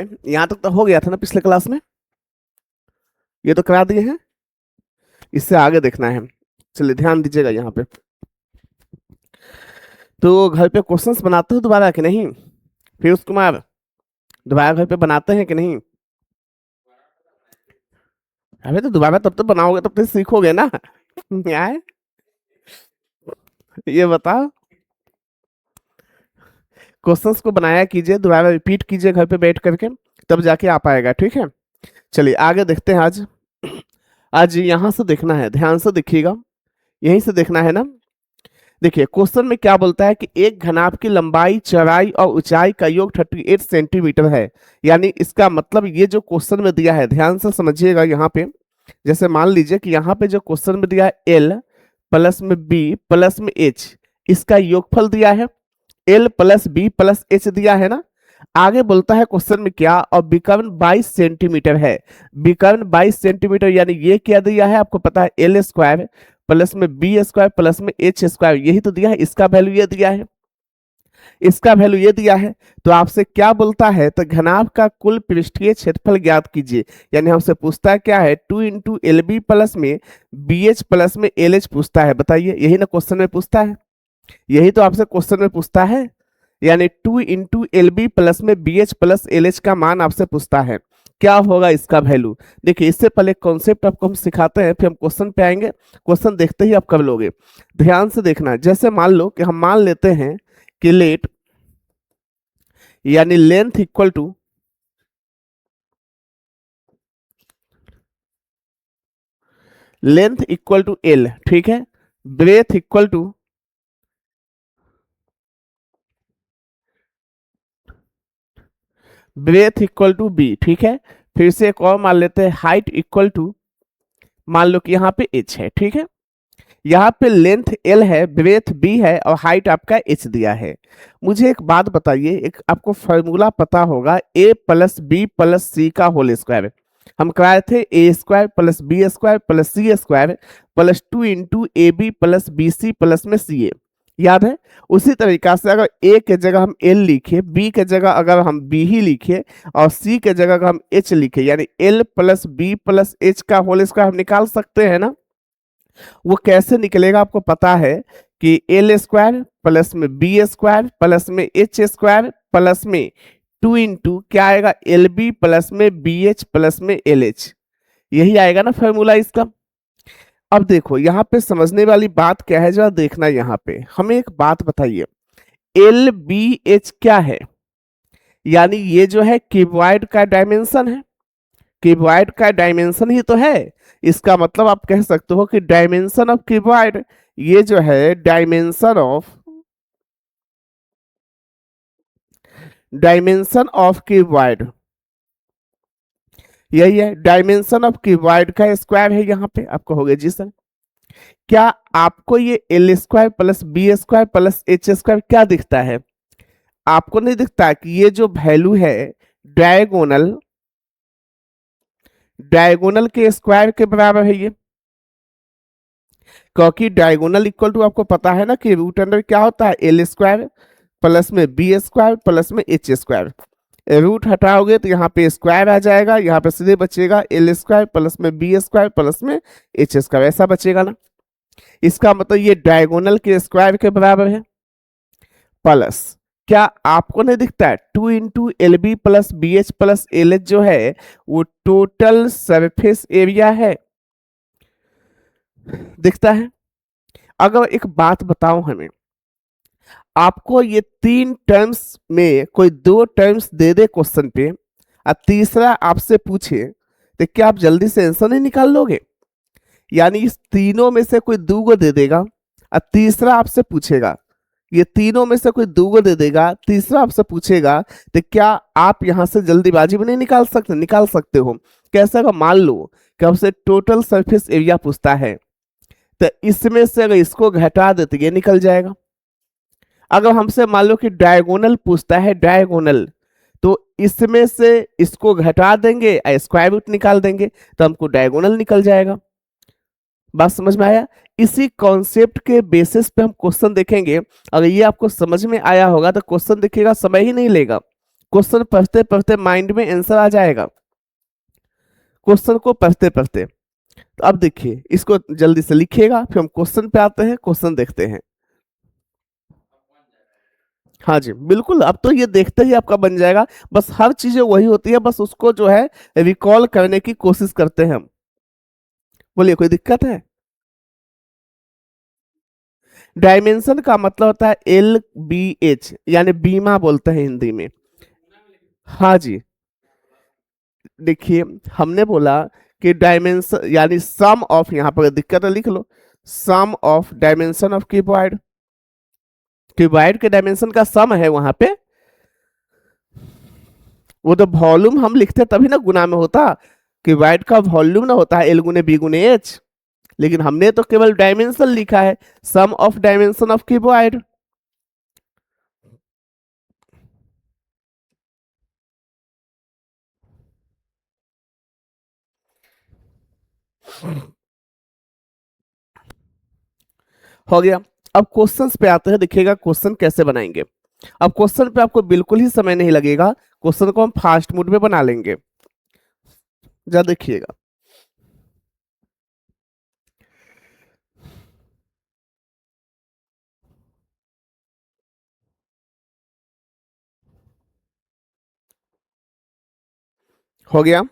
यहां तक तो हो गया था ना पिछले क्लास में, ये तो करा दिए हैं, इससे आगे देखना है। चलिए ध्यान दीजिएगा यहाँ पे। तो घर पे क्वेश्चंस बनाते हो दोबारा कि नहीं? पीयूष कुमार, दोबारा घर पे बनाते हैं कि नहीं? अबे तो दोबारा तब तो बनाओगे, तब तो सीखोगे ना। यार ये बताओ, क्वेश्चंस को बनाया कीजिए, दोबारा रिपीट कीजिए घर पे बैठ करके, तब जाके आ पाएगा। ठीक है, चलिए आगे देखते हैं। आज आज यहाँ से देखना है, ध्यान से देखिएगा, यहीं से देखना है ना। देखिए क्वेश्चन में क्या बोलता है कि एक घनाभ की लंबाई, चौड़ाई और ऊंचाई का योग 38 सेंटीमीटर है। यानी इसका मतलब ये जो क्वेश्चन में दिया है, ध्यान से समझिएगा यहाँ पे। जैसे मान लीजिए कि यहाँ पे जो क्वेश्चन में दिया है एल प्लस में बी प्लस में एच, इसका योगफल दिया है, L plus B plus H दिया है ना। आगे बोलता है क्वेश्चन में क्या, और विकर्ण 22 सेंटीमीटर है। विकर्ण 22 सेंटीमीटर यानी ये क्या दिया है आपको पता है, एल स्क्वायर प्लस में बी स्क्वायर प्लस में एच स्क्वायर, यही तो दिया है। इसका वैल्यू ये दिया है, इसका वैल्यू ये दिया है। तो आपसे क्या बोलता है, तो घनाभ का कुल पृष्ठीय क्षेत्रफल ज्ञात कीजिए। यानी हमसे पूछता है क्या है, 2 इंटू एल बी प्लस में बी एच प्लस में एल एच पूछता है। बताइए, यही ना क्वेश्चन में पूछता है, यही तो आपसे क्वेश्चन में पूछता है। यानी 2 इंटू एल बी प्लस में B H plus L H का मान आपसे पूछता है, क्या होगा इसका वैल्यू। देखिए इससे पहले कॉन्सेप्ट आपको हम सिखाते हैं, फिर हम क्वेश्चन पे आएंगे। क्वेश्चन देखते ही आप कर लोगे, ध्यान से देखना। जैसे मान लो कि हम मान लेते हैं कि लेट यानी लेंथ इक्वल टू एल, ठीक है। ब्रेथ इक्वल टू बी, ठीक है। फिर से एक और मान लेते हैं, हाइट इक्वल टू, मान लो कि यहाँ पे एच है, ठीक है। यहाँ पे लेंथ एल है, ब्रेथ बी है और हाइट आपका एच दिया है। मुझे एक बात बताइए, एक आपको फॉर्मूला पता होगा, A plus B plus C का होल स्क्वायर। हम कराए थे A square plus B square plus C square plus 2 into A B plus B C plus में सी ए, याद है। उसी तरीका से अगर ए के जगह हम एल लिखे, बी के जगह अगर हम बी ही लिखे और सी के जगह अगर हम एच लिखे, यानी L plus B plus H का होल स्क्वायर हम निकाल सकते हैं ना। वो कैसे निकलेगा आपको पता है कि एल स्क्वायर प्लस में बी स्क्वायर प्लस में एच स्क्वायर प्लस में 2 इंटू क्या आएगा, एल बी प्लस में बी एच प्लस में एल एच, यही आएगा ना फॉर्मूला इसका। अब देखो यहाँ पे समझने वाली बात क्या है, जरा देखना। यहाँ पे हमें एक बात बताइए, एल बी एच क्या है, यानी ये जो है क्यूबॉइड का डायमेंशन है, क्यूबॉइड का डायमेंशन ही तो है। इसका मतलब आप कह सकते हो कि डायमेंशन ऑफ क्यूबॉइड, ये जो है डायमेंशन ऑफ क्यूबॉइड, यही है डायमेंशन ऑफ क्यूबॉइड का स्क्वायर है। यहाँ पे आपको हो गया जी सर। क्या आपको ये L square plus B square plus H square क्या दिखता है? आपको नहीं दिखता कि ये जो वैल्यू है डायगोनल के स्क्वायर के बराबर है ये, क्योंकि डायगोनल इक्वल टू आपको पता है ना कि रूट अंडर क्या होता है, एल स्क्वायर प्लस में बी स्क्वायर प्लस में एच स्क्वायर। रूट हटाओगे तो यहाँ पे स्क्वायर आ जाएगा, यहाँ पे सीधे बचेगा एल स्क्वायर प्लस में बी स्क्वायर प्लस में एच स्क्वायर, ऐसा बचेगा ना। इसका मतलब ये डायगोनल के स्क्वायर के बराबर है। प्लस क्या आपको नहीं दिखता है 2 into L B plus B H plus L H जो है वो टोटल सरफेस एरिया है, दिखता है। अगर एक बात बताओ हमें, आपको ये 3 टर्म्स में कोई 2 टर्म्स दे दे क्वेश्चन पे और तीसरा आपसे पूछे, तो क्या आप जल्दी से आंसर नहीं निकाल लोगे? यानी इस तीनों में से कोई 2 गो दे देगा और तीसरा आपसे पूछेगा, ये तीनों में से कोई 2 गो दे देगा, तीसरा आपसे पूछेगा, तो क्या आप यहां से जल्दीबाजी में नहीं निकाल सकते? निकाल सकते हो। कैसे? अगर मान लो कि आपसे टोटल सरफेस एरिया पूछता है, तो इसमें से अगर इसको घटा दे तो ये निकल जाएगा। अगर हमसे मान लो कि डायगोनल पूछता है, डायगोनल, तो इसमें से इसको घटा देंगे, स्क्वायर रूट निकाल देंगे, तो हमको डायगोनल निकल जाएगा। बात समझ में आया? इसी कॉन्सेप्ट के बेसिस पे हम क्वेश्चन देखेंगे। अगर ये आपको समझ में आया होगा तो क्वेश्चन देखिएगा समय ही नहीं लेगा, क्वेश्चन पढ़ते पढ़ते माइंड में आंसर आ जाएगा, क्वेश्चन को पढ़ते पढ़ते। तो अब देखिए, इसको जल्दी से लिखिएगा, फिर हम क्वेश्चन पे आते हैं, क्वेश्चन देखते हैं। हाँ जी बिल्कुल, अब तो ये देखते ही आपका बन जाएगा। बस हर चीजें वही होती है, बस उसको जो है रिकॉल करने की कोशिश करते हैं हम। बोलिए, कोई दिक्कत है? डायमेंशन का मतलब होता है LBH, यानी बीमा बोलते हैं हिंदी में। हाँ जी, देखिए हमने बोला कि डायमेंशन यानी सम ऑफ, यहाँ पर दिक्कत है लिख लो, sum of dimension of cuboid. Cuboid के डायमेंशन का सम है वहां पे। वो तो वॉल्यूम हम लिखते तभी ना गुना में होता, क्यूबॉइड का वॉल्यूम ना होता है L गुने B गुने H, लेकिन हमने तो केवल डायमेंशन लिखा है, सम ऑफ डायमेंशन ऑफ क्यूबॉइड। हो गया। अब क्वेश्चंस पे आते हैं, देखिएगा क्वेश्चन कैसे बनाएंगे। अब क्वेश्चन पे आपको बिल्कुल ही समय नहीं लगेगा, क्वेश्चन को हम फास्ट मोड में बना लेंगे। जा देखिएगा, हो गया।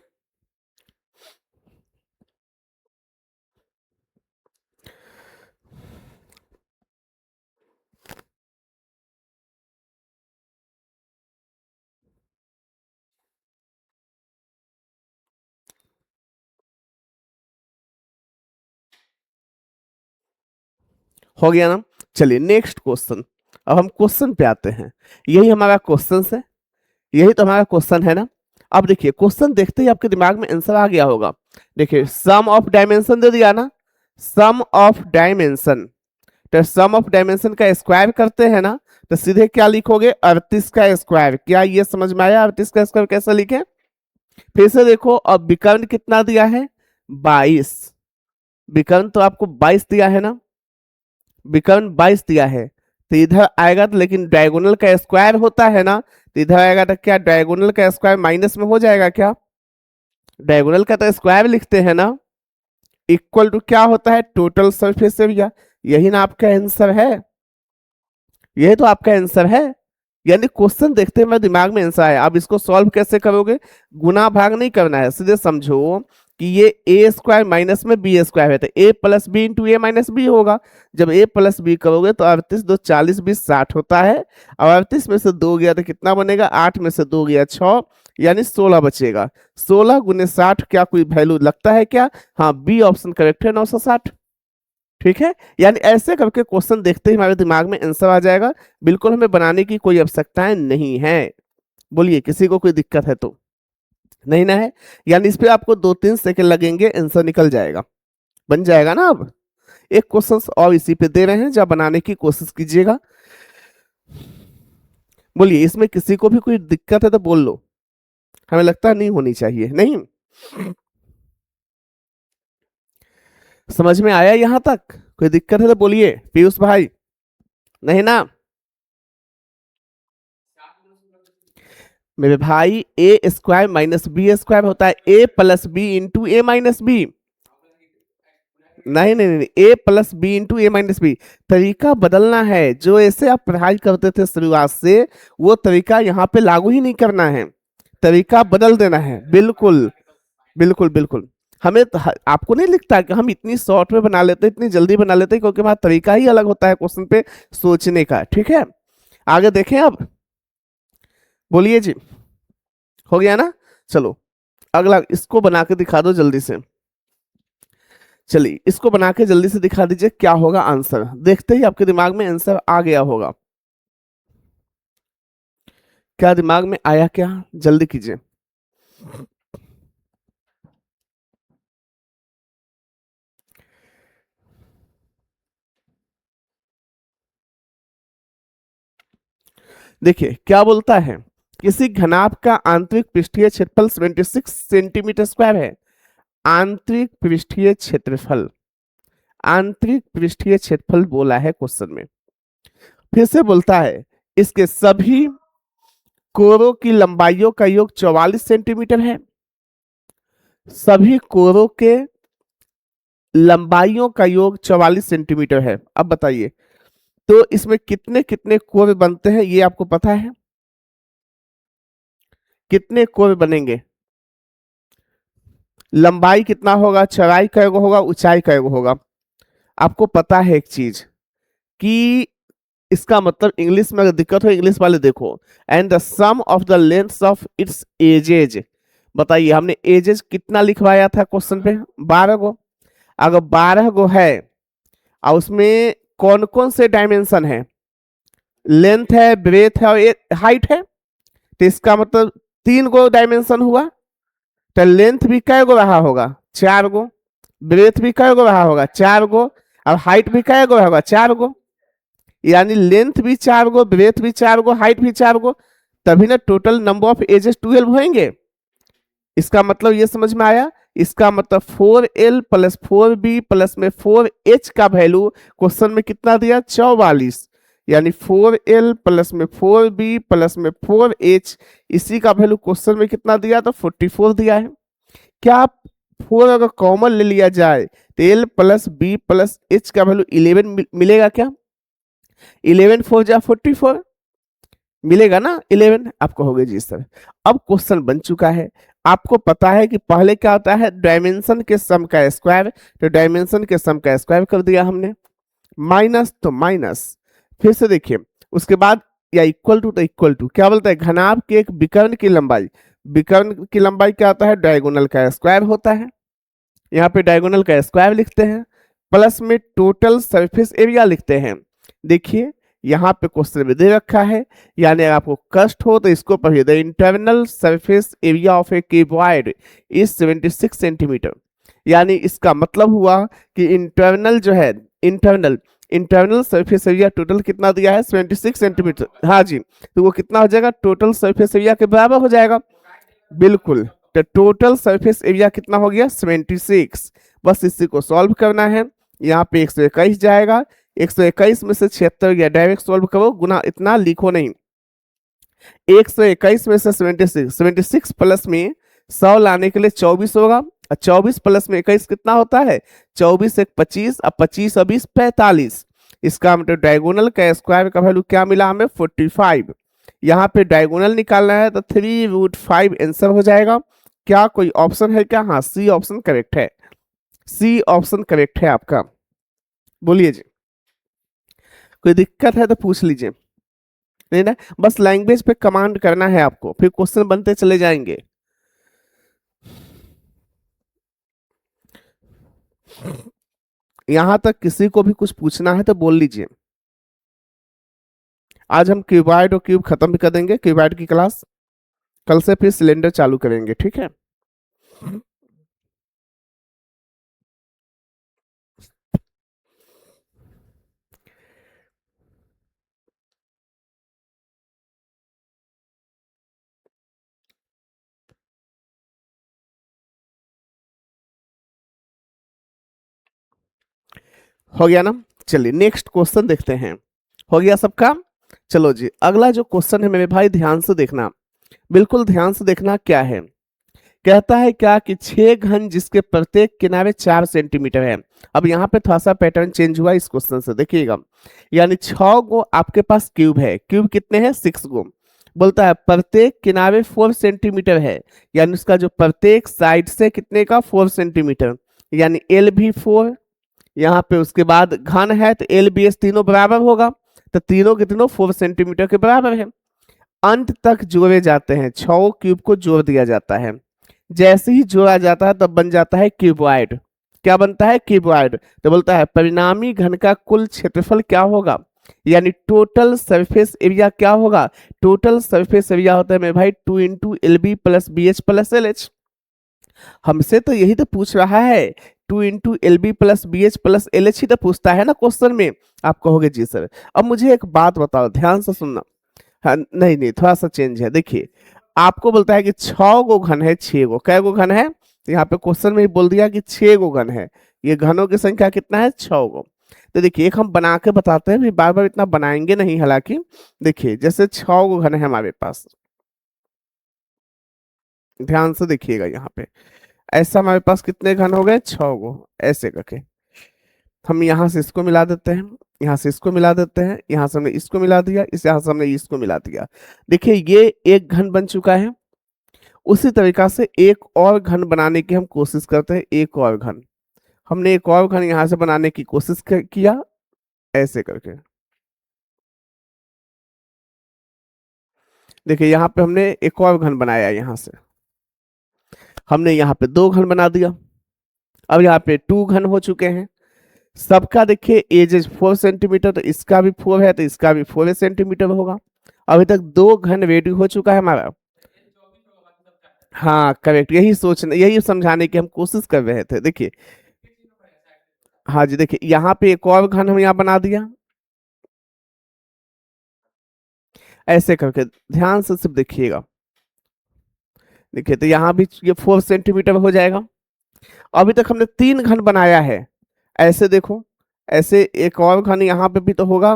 हो गया ना। चलिए नेक्स्ट क्वेश्चन। अब हम क्वेश्चन पे आते हैं, यही हमारा क्वेश्चन है, यही तो हमारा क्वेश्चन है ना। अब देखिए, क्वेश्चन देखते ही आपके दिमाग में आंसर आ गया होगा। देखिए सम ऑफ डायमेंशन दे दिया ना, सम ऑफ डायमेंशन, तो सम ऑफ डायमेंशन का स्क्वायर करते हैं ना, तो सीधे क्या लिखोगे, 38 का स्क्वायर। क्या ये समझ में आया, 38 का स्क्वायर कैसे लिखे? फिर से देखो, अब विकर्ण कितना दिया है, 22। विकर्ण तो आपको 22 दिया है ना, विकर्ण 22 दिया है, तो इधर आएगा तो, लेकिन डायगोनल का स्क्वायर होता है ना, तो इधर आएगा तो क्या डायगोनल का स्क्वायर माइनस में हो जाएगा क्या? डायगोनल का तो स्क्वायर लिखते हैं ना, इक्वल टू क्या होता है, टोटल सरफेस एरिया। यही ना आपका आंसर है, यही तो आपका आंसर है। यानी क्वेश्चन देखते हैं मेरे दिमाग में आंसर आया। अब इसको सॉल्व कैसे करोगे, गुना भाग नहीं करना है, सीधे समझो कि ये ए स्क्वायर माइनस में बी स्क्वायर है, तो ए प्लस बी इंटू ए माइनस बी होगा। जब ए प्लस बी करोगे तो 38 दो 40 20 60 होता है। और 38 में से 2 गया तो कितना बनेगा, 8 में से 2 गया 6, यानी 16 बचेगा। 16 गुने 60 क्या कोई वैल्यू लगता है क्या? हाँ, बी ऑप्शन करेक्ट है, 960। ठीक है, यानी ऐसे करके क्वेश्चन देखते ही हमारे दिमाग में आंसर आ जाएगा, बिल्कुल हमें बनाने की कोई आवश्यकता नहीं है। बोलिए, किसी को कोई दिक्कत है तो? नहीं ना है, यानी इस पे आपको 2-3 सेकंड लगेंगे, आंसर निकल जाएगा, बन जाएगा ना। अब एक क्वेश्चन और इसी पे दे रहे हैं, जब बनाने की कोशिश कीजिएगा। बोलिए, इसमें किसी को भी कोई दिक्कत है तो बोल लो, हमें लगता है नहीं होनी चाहिए। नहीं समझ में आया यहां तक? कोई दिक्कत है तो बोलिए पीयूष भाई। नहीं ना मेरे भाई, ए स्क्वायर माइनस बी स्क्वायर होता है ए प्लस बी इंटू ए माइनस बी। नहीं नहीं नहीं, ए प्लस बी इंटू ए माइनस बी। तरीका बदलना है, जो ऐसे आप पढ़ाई करते थे शुरुआत से, वो तरीका यहाँ पे लागू ही नहीं करना है, तरीका बदल देना है। बिल्कुल बिल्कुल बिल्कुल। हमें आपको नहीं लिखता कि हम इतनी शॉर्ट में बना लेते, इतनी जल्दी बना लेते, क्योंकि हमारा तरीका ही अलग होता है क्वेश्चन पे सोचने का। ठीक है, आगे देखें अब। बोलिए जी, हो गया ना। चलो अगला, इसको बना के दिखा दो जल्दी से। चलिए इसको बना के जल्दी से दिखा दीजिए, क्या होगा आंसर। देखते ही आपके दिमाग में आंसर आ गया होगा। क्या दिमाग में आया क्या, जल्दी कीजिए। देखिए क्या बोलता है, किसी घनाभ का आंतरिक पृष्ठीय क्षेत्रफल 76 सेंटीमीटर स्क्वायर है। आंतरिक पृष्ठीय क्षेत्रफल, आंतरिक पृष्ठीय क्षेत्रफल बोला है क्वेश्चन में। फिर से बोलता है, इसके सभी कोरों की लंबाइयों का योग 44 सेंटीमीटर है। सभी कोरों के लंबाइयों का योग 44 सेंटीमीटर है। अब बताइए, तो इसमें कितने कितने कोर बनते हैं ये आपको पता है? कितने कोर बनेंगे? लंबाई कितना होगा, चौड़ाई कै गो होगा, ऊंचाई कै गो होगा? आपको पता है एक चीज कि इसका मतलब इंग्लिश में अगर दिक्कत हो इंग्लिश वाले देखो, and the sum of the length of its edges. बताइए, हमने एजेज कितना लिखवाया था क्वेश्चन पे? 12 गो। अगर 12 गो है और उसमें कौन कौन से डायमेंशन है? लेंथ है, ब्रेथ है और हाइट है। तो इसका मतलब 3 गो डायमेंशन हुआ। तो लेंथ भी कै गो रहा होगा? 4 गो। ब्रेथ भी कै गो रहा होगा? 4 गो। और हाइट भी कै गो होगा? 4 गो। यानी लेंथ भी 4 गो, ब्रेथ भी 4 गो, हाइट भी 4 गो, तभी ना टोटल नंबर ऑफ एजेस 12 होंगे। इसका मतलब ये समझ में आया? इसका मतलब 4L प्लस 4B प्लस में 4H का वैल्यू क्वेश्चन में कितना दिया? 44। यानी 4L प्लस में 4B प्लस में 4H, इसी का वैल्यू क्वेश्चन में कितना दिया? तो 44 दिया है। क्या 4 अगर कॉमन ले लिया जाए तो L plus B plus H का वैल्यू 11 मिलेगा क्या? 11 4 जा 44 मिलेगा ना? 11 आपको हो गए जी सर। अब क्वेश्चन बन चुका है। आपको पता है कि पहले क्या होता है? डायमेंशन के सम का स्क्वायर। तो डायमेंशन के सम का स्क्वायर कर दिया हमने, माइनस तो माइनस, फिर से देखिए उसके बाद या इक्वल टू, तो इक्वल टू क्या बोलता है? घनाभ के एक विकर्ण की लंबाई, विकर्ण की लंबाई क्या होता है? डायगोनल का स्क्वायर होता है। यहाँ पे डायगोनल का स्क्वायर लिखते हैं, प्लस में टोटल सरफेस एरिया लिखते हैं। देखिए यहाँ पे क्वेश्चन में दे रखा है, यानी अगर आपको कष्ट हो तो इसको पढ़िए। The internal surface area of A cuboid is 76 centimetre. यानी इसका मतलब हुआ कि इंटरनल जो है, इंटरनल सरफेस एरिया टोटल कितना दिया है? 76 सेंटीमीटर। हाँ जी, तो वो कितना हो जाएगा? टोटल सरफेस एरिया के बराबर हो जाएगा। बिल्कुल, तो टोटल सरफेस एरिया कितना हो गया? 76। बस इसी को सॉल्व करना है। यहाँ पे 121 जाएगा, 121 में से 76 गया, डायरेक्ट सॉल्व करो, गुना इतना लिखो नहीं। 121 में से 76, 76 प्लस में 100 लाने के लिए 24 होगा, और 24 प्लस में 21 कितना होता है? 24 एक 25, अब 25 और 20 45। इसका मतलब डायगोनल का स्क्वायर का वैल्यू क्या मिला हमें? 45। यहाँ पे डायगोनल निकालना है तो 3√5 आंसर हो जाएगा। क्या कोई ऑप्शन है क्या? हाँ, सी ऑप्शन करेक्ट है। सी ऑप्शन करेक्ट है आपका। बोलिए जी, कोई दिक्कत है तो पूछ लीजिए। नहीं ना, बस लैंग्वेज पे कमांड करना है आपको, फिर क्वेश्चन बनते चले जाएंगे। यहां तक किसी को भी कुछ पूछना है तो बोल लीजिए। आज हम क्यूबॉइड और क्यूब खत्म भी कर देंगे, क्यूबॉइड की क्लास। कल से फिर सिलेंडर चालू करेंगे, ठीक है? हो गया ना? चलिए नेक्स्ट क्वेश्चन देखते हैं। हो गया सबका? चलो जी, अगला जो क्वेश्चन है मेरे भाई ध्यान से देखना, बिल्कुल ध्यान से देखना। क्या है? कहता है क्या कि 6 घन जिसके प्रत्येक किनारे 4 सेंटीमीटर है। अब यहाँ पे थोड़ा सा पैटर्न चेंज हुआ इस क्वेश्चन से, देखिएगा। यानी 6 गो आपके पास क्यूब है, क्यूब कितने हैं? 6 गो। बोलता है प्रत्येक किनारे 4 सेंटीमीटर है, यानी उसका जो प्रत्येक साइड से कितने का? 4 सेंटीमीटर, यानी एल भी 4। यहाँ पे उसके बाद घन है तो एल बी एस तीनों बराबर होगा, तो तीनों के तीनों 4 सेंटीमीटर के बराबर है। अंत तक जोड़े जाते हैं, 6 क्यूब को जोड़ दिया जाता है। जैसे ही जोड़ा जाता है तब बन जाता है क्यूबॉइड। क्या बनता है? क्यूबॉइड। तो बोलता है परिणामी घन का कुल क्षेत्रफल क्या होगा? यानी टोटल सरफेस एरिया क्या होगा? टोटल सरफेस एरिया होता है मेरे भाई 2 into L B plus B H plus L H. हमसे तो यही तो पूछ रहा है, 2 into L B plus B H plus L H ही तो पूछता है ना क्वेश्चन में। आप कहोगे जी सर। अब मुझे एक बात बताओ, ध्यान से सुनना। हाँ, नहीं नहीं, थोड़ा सा चेंज है। देखिए, आपको बोलता है कि 6 गो घन है, 6 गो, कै गो घन है? तो यहाँ पे क्वेश्चन में ही बोल दिया कि 6 गो घन है। ये घनों की संख्या कितना है? 6 गो। तो देखिए, एक हम बना के बताते हैं, बार बार इतना बनाएंगे नहीं। हालांकि देखिए, जैसे 6 गो घन है हमारे पास, ध्यान से देखिएगा यहाँ पे, ऐसा हमारे पास कितने घन हो गए, 6 गो। ऐसे करके हम यहाँ से इसको मिला देते हैं, यहाँ से इसको मिला देते हैं, यहाँ से हमने इसको मिला दिया, इस यहाँ से हमने इसको मिला दिया। देखिए ये एक घन बन चुका है। उसी तरीका से एक और घन बनाने की हम कोशिश करते हैं, एक और घन। हमने एक और घन यहाँ से बनाने की कोशिश किया, ऐसे करके। देखिए यहाँ पे हमने एक और घन बनाया, यहाँ से हमने यहाँ पे 2 घन बना दिया। अब यहाँ पे 2 घन हो चुके हैं सबका। देखिए एज 4 सेंटीमीटर, तो इसका भी 4 है, तो इसका भी 4 सेंटीमीटर होगा। अभी तक 2 घन रेडी हो चुका है हमारा। हाँ करेक्ट, यही सोचने, यही समझाने की हम कोशिश कर रहे थे। देखिए हाँ जी, देखिए यहाँ पे एक और घन हम यहाँ बना दिया, ऐसे करके ध्यान से सिर्फ देखिएगा। देखिए तो यहाँ भी ये 4 सेंटीमीटर हो जाएगा। अभी तक हमने 3 घन बनाया है, ऐसे देखो, ऐसे एक और घन यहाँ पे भी तो होगा।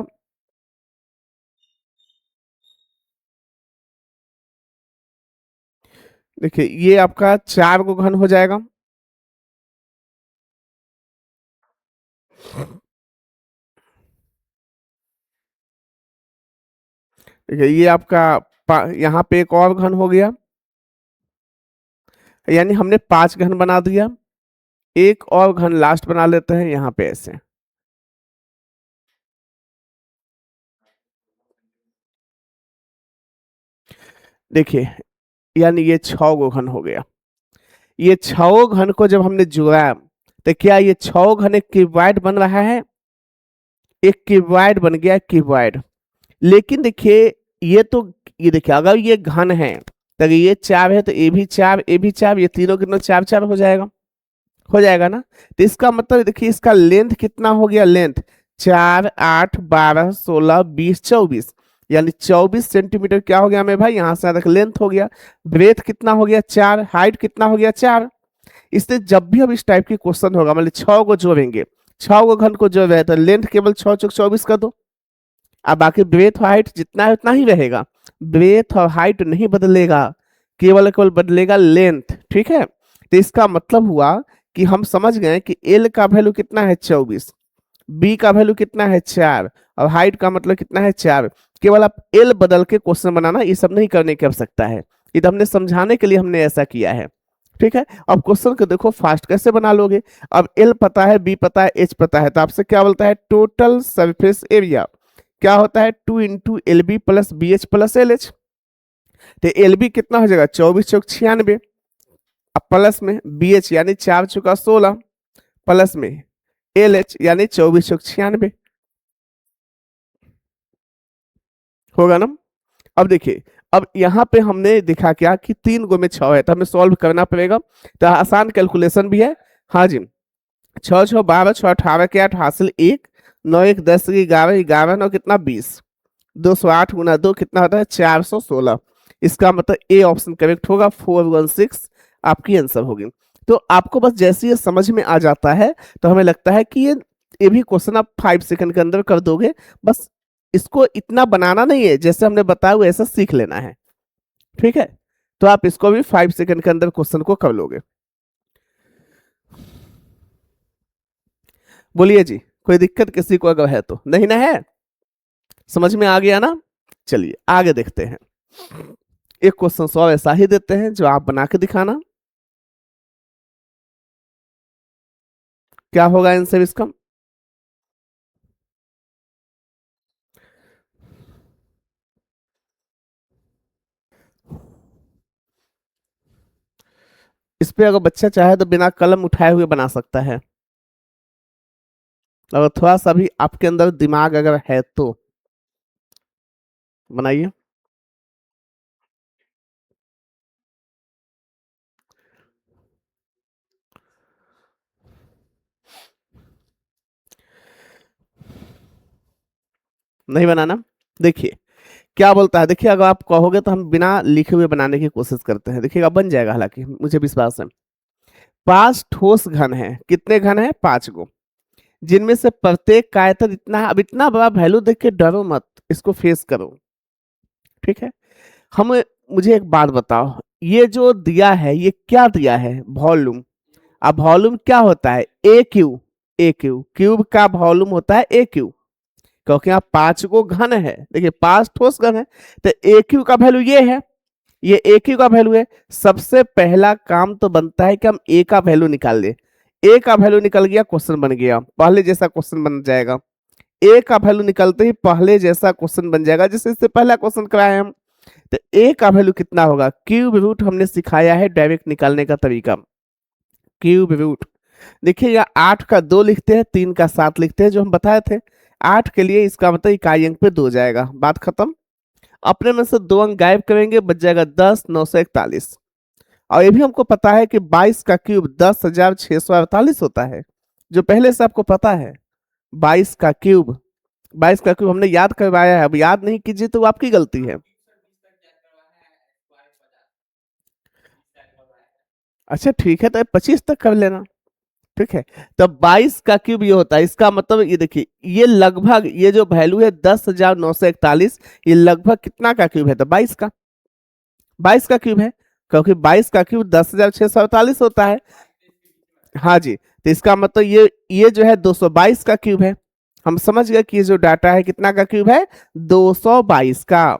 देखिए ये आपका 4 गो घन हो जाएगा। देखिए ये आपका यहाँ पे एक और घन हो गया, यानी हमने 5 घन बना दिया। एक और घन लास्ट बना लेते हैं यहाँ पे, ऐसे। देखिए यानी ये 6 गो घन हो गया। ये 6 घन को जब हमने जोड़ा, तो क्या ये 6 घन एक क्यूबॉइड बन रहा है, एक क्यूबॉइड बन गया, क्यूबॉइड। लेकिन देखिए ये तो, ये देखिए अगर ये घन है तो ये 4 है, तो ये भी 4, ये भी 4, ये तीनों कितना 4 4 हो जाएगा, हो जाएगा ना। तो इसका मतलब देखिए इसका लेंथ कितना हो गया, लेंथ 4 8 12 16 20 24, यानी 24 सेंटीमीटर क्या हो गया मेरे भाई, यहाँ से तक लेंथ हो गया। ब्रेथ कितना हो गया 4, हाइट कितना हो गया 4। इससे जब भी अब इस टाइप की क्वेश्चन होगा, मतलब 6 को जोड़ेंगे, 6 गो घन को जोड़ रहे हैं, तो लेंथ केवल 6 चौक 24 कर दो। अब बाकी ब्रेथ और हाइट जितना है उतना ही रहेगा, ब्रेथ और हाइट नहीं बदलेगा, केवल केवल बदलेगा लेंथ। ठीक है, तो इसका मतलब हुआ कि हम समझ गए कि एल का वैल्यू कितना है 24, बी का वैल्यू कितना है 4, और हाइट का मतलब कितना है 4। केवल आप एल बदल के क्वेश्चन बनाना, ये सब नहीं करने की आवश्यकता है, ये तो हमने समझाने के लिए हमने ऐसा किया है। ठीक है, अब क्वेश्चन को देखो फास्ट कैसे बना लोगे। अब एल पता है, बी पता है, एच पता है, तो आपसे क्या बोलता है, टोटल सरफेस एरिया क्या होता है, 2 into L B plus B H plus L H. तो एल बी कितना हो जाएगा, 24 चौक 96, अब प्लस में बी एच यानी 4 चौका 16, प्लस में एल एच यानी 24 चौक 96, होगा ना। अब देखिए, अब यहाँ पे हमने देखा क्या कि 3 गो में 6 है, तो हमें सॉल्व करना पड़ेगा। तो आसान कैलकुलेशन भी है। हाँ जी, 6 6 12 6 18 के 8 हासिल 1, 9 1 10 11 11 9 कितना 20, 208 गुना 2 कितना होता है 416। इसका मतलब ए ऑप्शन करेक्ट होगा, 416 आपकी आंसर होगी। तो आपको बस जैसे ये समझ में आ जाता है, तो हमें लगता है कि ये भी क्वेश्चन आप 5 सेकंड के अंदर कर दोगे। बस इसको इतना बनाना नहीं है, जैसे हमने बताया वो ऐसा सीख लेना है। ठीक है, तो आप इसको भी 5 सेकंड के अंदर क्वेश्चन को कर लोगे। बोलिए जी, कोई दिक्कत किसी को अगर है तो, नहीं ना है, समझ में आ गया ना। चलिए आगे देखते हैं। एक क्वेश्चन सॉल्व ऐसा ही देते हैं जो आप बना के दिखाना, क्या होगा आंसर इसका। इस पे अगर बच्चा चाहे तो बिना कलम उठाए हुए बना सकता है, अगर थोड़ा सा भी आपके अंदर दिमाग अगर है तो बनाइए। नहीं बनाना। देखिए क्या बोलता है, देखिए अगर आप कहोगे तो हम बिना लिखे हुए बनाने की कोशिश करते हैं, देखिएगा बन जाएगा, हालांकि मुझे विश्वास है। 5 ठोस घन है, कितने घन है 5 गो, जिनमें से प्रत्येक का आयतन इतना। अब इतना बड़ा वैल्यू देख के डरो मत, इसको फेस करो। ठीक है, हम, मुझे एक बात बताओ, ये जो दिया है ये क्या दिया है, वॉल्यूम। अब वॉल्यूम क्या होता है, ए क्यू। ए क्यू क्यूब का वॉल्यूम होता है ए क्यू, क्योंकि यहाँ 5 को घन है, देखिए 5 ठोस घन है, तो ए क्यू का वैल्यू ये है, ये ए क्यू का वैल्यू है। सबसे पहला काम तो बनता है कि हम ए का वैल्यू निकाल लें। ए का वैल्यू निकल गया, क्वेश्चन बन गया, पहले जैसा क्वेश्चन बन जाएगा। ए का वैल्यू निकलते ही पहले जैसा क्वेश्चन बन जाएगा, जैसे इससे पहला क्वेश्चन कराए हम। तो ए का वैल्यू कितना होगा, क्यूब रूट हमने सिखाया है डायरेक्ट निकालने का तरीका। क्यूब रूट, देखिए यहाँ 8 का 2 लिखते हैं, 3 का 7 लिखते हैं, जो हम बताए थे। 8 के लिए इसका मतलब इकाई अंक पे 2 जाएगा, बात खत्म। अपने में से 2 अंक गायब करेंगे, बच जाएगा 10 941। और ये भी हमको पता है कि 22 का क्यूब 10,648 होता है, जो पहले से आपको पता है। 22 का क्यूब, 22 का क्यूब हमने याद करवाया है, अब याद नहीं कीजिए तो आपकी गलती है। अच्छा ठीक है, तो 25 तक कर लेना, ठीक है। तो 22 का क्यूब ये होता है, इसका मतलब ये देखिए, ये लगभग ये जो वैल्यू है 10,941, ये लगभग कितना का क्यूब है, तो 22 का, 22 का क्यूब है, क्योंकि 22 का क्यूब 10,648 होता है। हाँ जी, तो इसका मतलब ये जो है 222 का क्यूब है। हम समझ गए कि ये जो डाटा है कितना का क्यूब है, 222 का।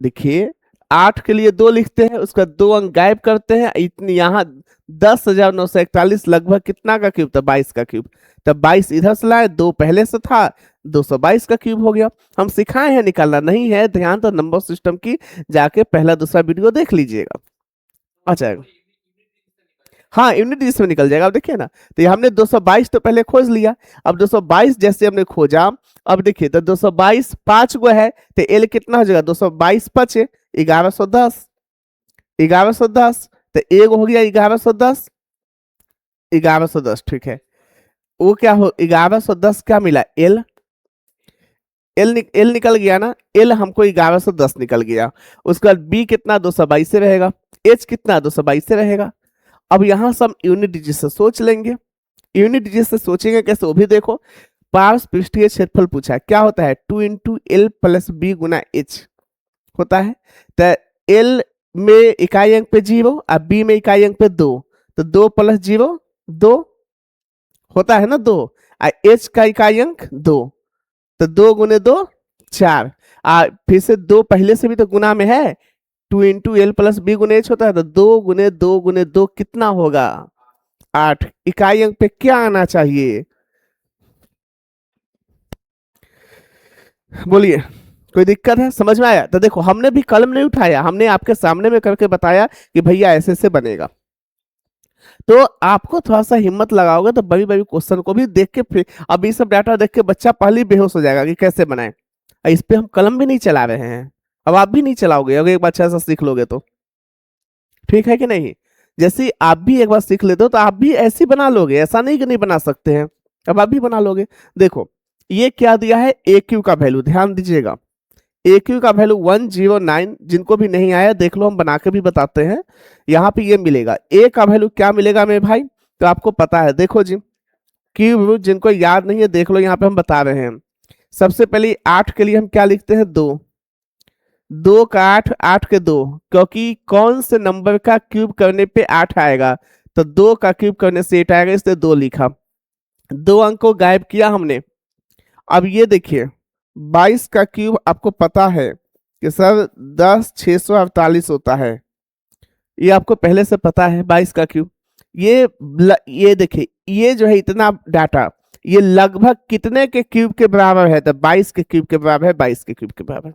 देखिए 8 के लिए 2 लिखते हैं, उसका 2 अंक गायब करते हैं, इतनी यहाँ 10,941 लगभग कितना का क्यूब था, 22 का क्यूब। तब 22 इधर से लाए, 2 पहले से था, 222 का क्यूब हो गया। हम सिखाए हैं, निकालना नहीं है ध्यान, तो नंबर सिस्टम की जाके पहला दूसरा वीडियो देख लीजिएगा, आ जाएगा। हाँ यूनिट डिजिट में निकल जाएगा। अब देखिए ना, तो ये हमने 222 तो पहले खोज लिया, अब 222 जैसे हमने खोजा, अब देखिए तो 222 5 गो है, तो एल कितना हो जाएगा, 222 5 1110, 1110, तो एक हो गया 1110, 1110, ठीक है। वो क्या हो, 1110 क्या मिला, एल, एल निकल गया ना, एल हमको 1110 निकल गया। उसके बाद बी कितना 222 से रहेगा, एच कितना 222 से रहेगा। अब यहां से हम यूनिट डिजिट से सोच लेंगे, यूनिट डिजिट से सोचेंगे कैसे, वो भी देखो। पार्श्व पृष्ठीय क्षेत्रफल पूछा है, क्या होता है, 2 इंटू एल प्लस बी गुना एच होता है। तो एल में इकाई अंक पे 0 और बी में इकाई अंक पे 2, तो 2 प्लस 0 2 होता है ना, 2, और एच का इकाई अंक 2, तो 2 गुने 2 4, फिर से 2 पहले से भी तो गुना में है, 2 इंटू एल प्लस बी गुने एच होता है, तो 2 गुने 2 गुने 2 कितना होगा, 8। इकाई अंक पे क्या आना चाहिए, बोलिए, कोई दिक्कत है, समझ में आया। तो देखो हमने भी कलम नहीं उठाया, हमने आपके सामने में करके बताया कि भैया ऐसे से बनेगा। तो आपको थोड़ा सा हिम्मत लगाओगे तो बड़ी बड़ी क्वेश्चन को भी देख के, फिर अब ये सब डाटा देख के बच्चा पहले ही बेहोश हो जाएगा कि कैसे बनाए। इस पे हम कलम भी नहीं चला रहे हैं, अब आप भी नहीं चलाओगे, अगर एक बार अच्छा सा सीख लोगे तो, ठीक है कि नहीं। जैसे आप भी एक बार सीख लेते हो तो आप भी ऐसे बना लोगे, ऐसा नहीं कि नहीं बना सकते हैं, अब आप भी बना लोगे। देखो ये क्या दिया है, ए क्यू का वैल्यू, ध्यान दीजिएगा, ए क्यू का वैल्यू 109, जिनको भी नहीं आया देख लो, हम बना के भी बताते हैं। यहाँ पे ये मिलेगा, ए का वैल्यू क्या मिलेगा मेरे भाई, तो आपको पता है, देखो जी, क्यूब, जिनको याद नहीं है देख लो, यहाँ पे हम बता रहे हैं। सबसे पहले 8 के लिए हम क्या लिखते हैं, 2, 2 का 8, 8 के 2, क्योंकि कौन से नंबर का क्यूब करने पे 8 आएगा, तो 2 का क्यूब करने से 8 आएगा, इसलिए 2 लिखा, 2 अंक को गायब किया हमने। अब ये देखिए 22 का क्यूब आपको पता है कि सर 10,648 होता है, ये आपको पहले से पता है 22 का क्यूब। ये देखिए, ये जो है इतना डाटा, ये लगभग कितने के क्यूब के बराबर है, तो 22 के क्यूब के बराबर है, 22 के क्यूब के बराबर,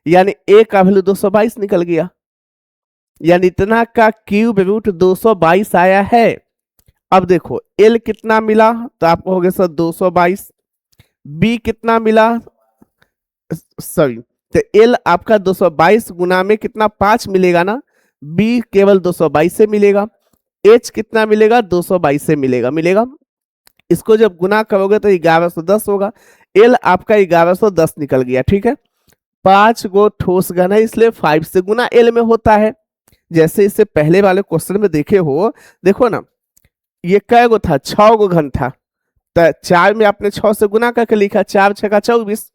यानी ए का वैल्यू 222 निकल गया, यानी इतना का क्यूब रूट 222 आया है। अब देखो एल कितना मिला, तो आपको हो गया सर 222, बी कितना मिला, सॉरी, तो एल आपका 222 गुना में कितना 5 मिलेगा ना, बी केवल 222 से मिलेगा, एच कितना मिलेगा 222 से मिलेगा, इसको जब गुना करोगे तो 1110 होगा, एल आपका 1110 निकल गया, ठीक है। 5 गो ठोस घन है, इसलिए 5 से गुना एल में होता है, जैसे इससे पहले वाले क्वेश्चन में देखे हो, देखो ना ये कै गो था, 6 गो घन था, तो 4 में आपने 6 से गुना करके लिखा, 4 6 का 24,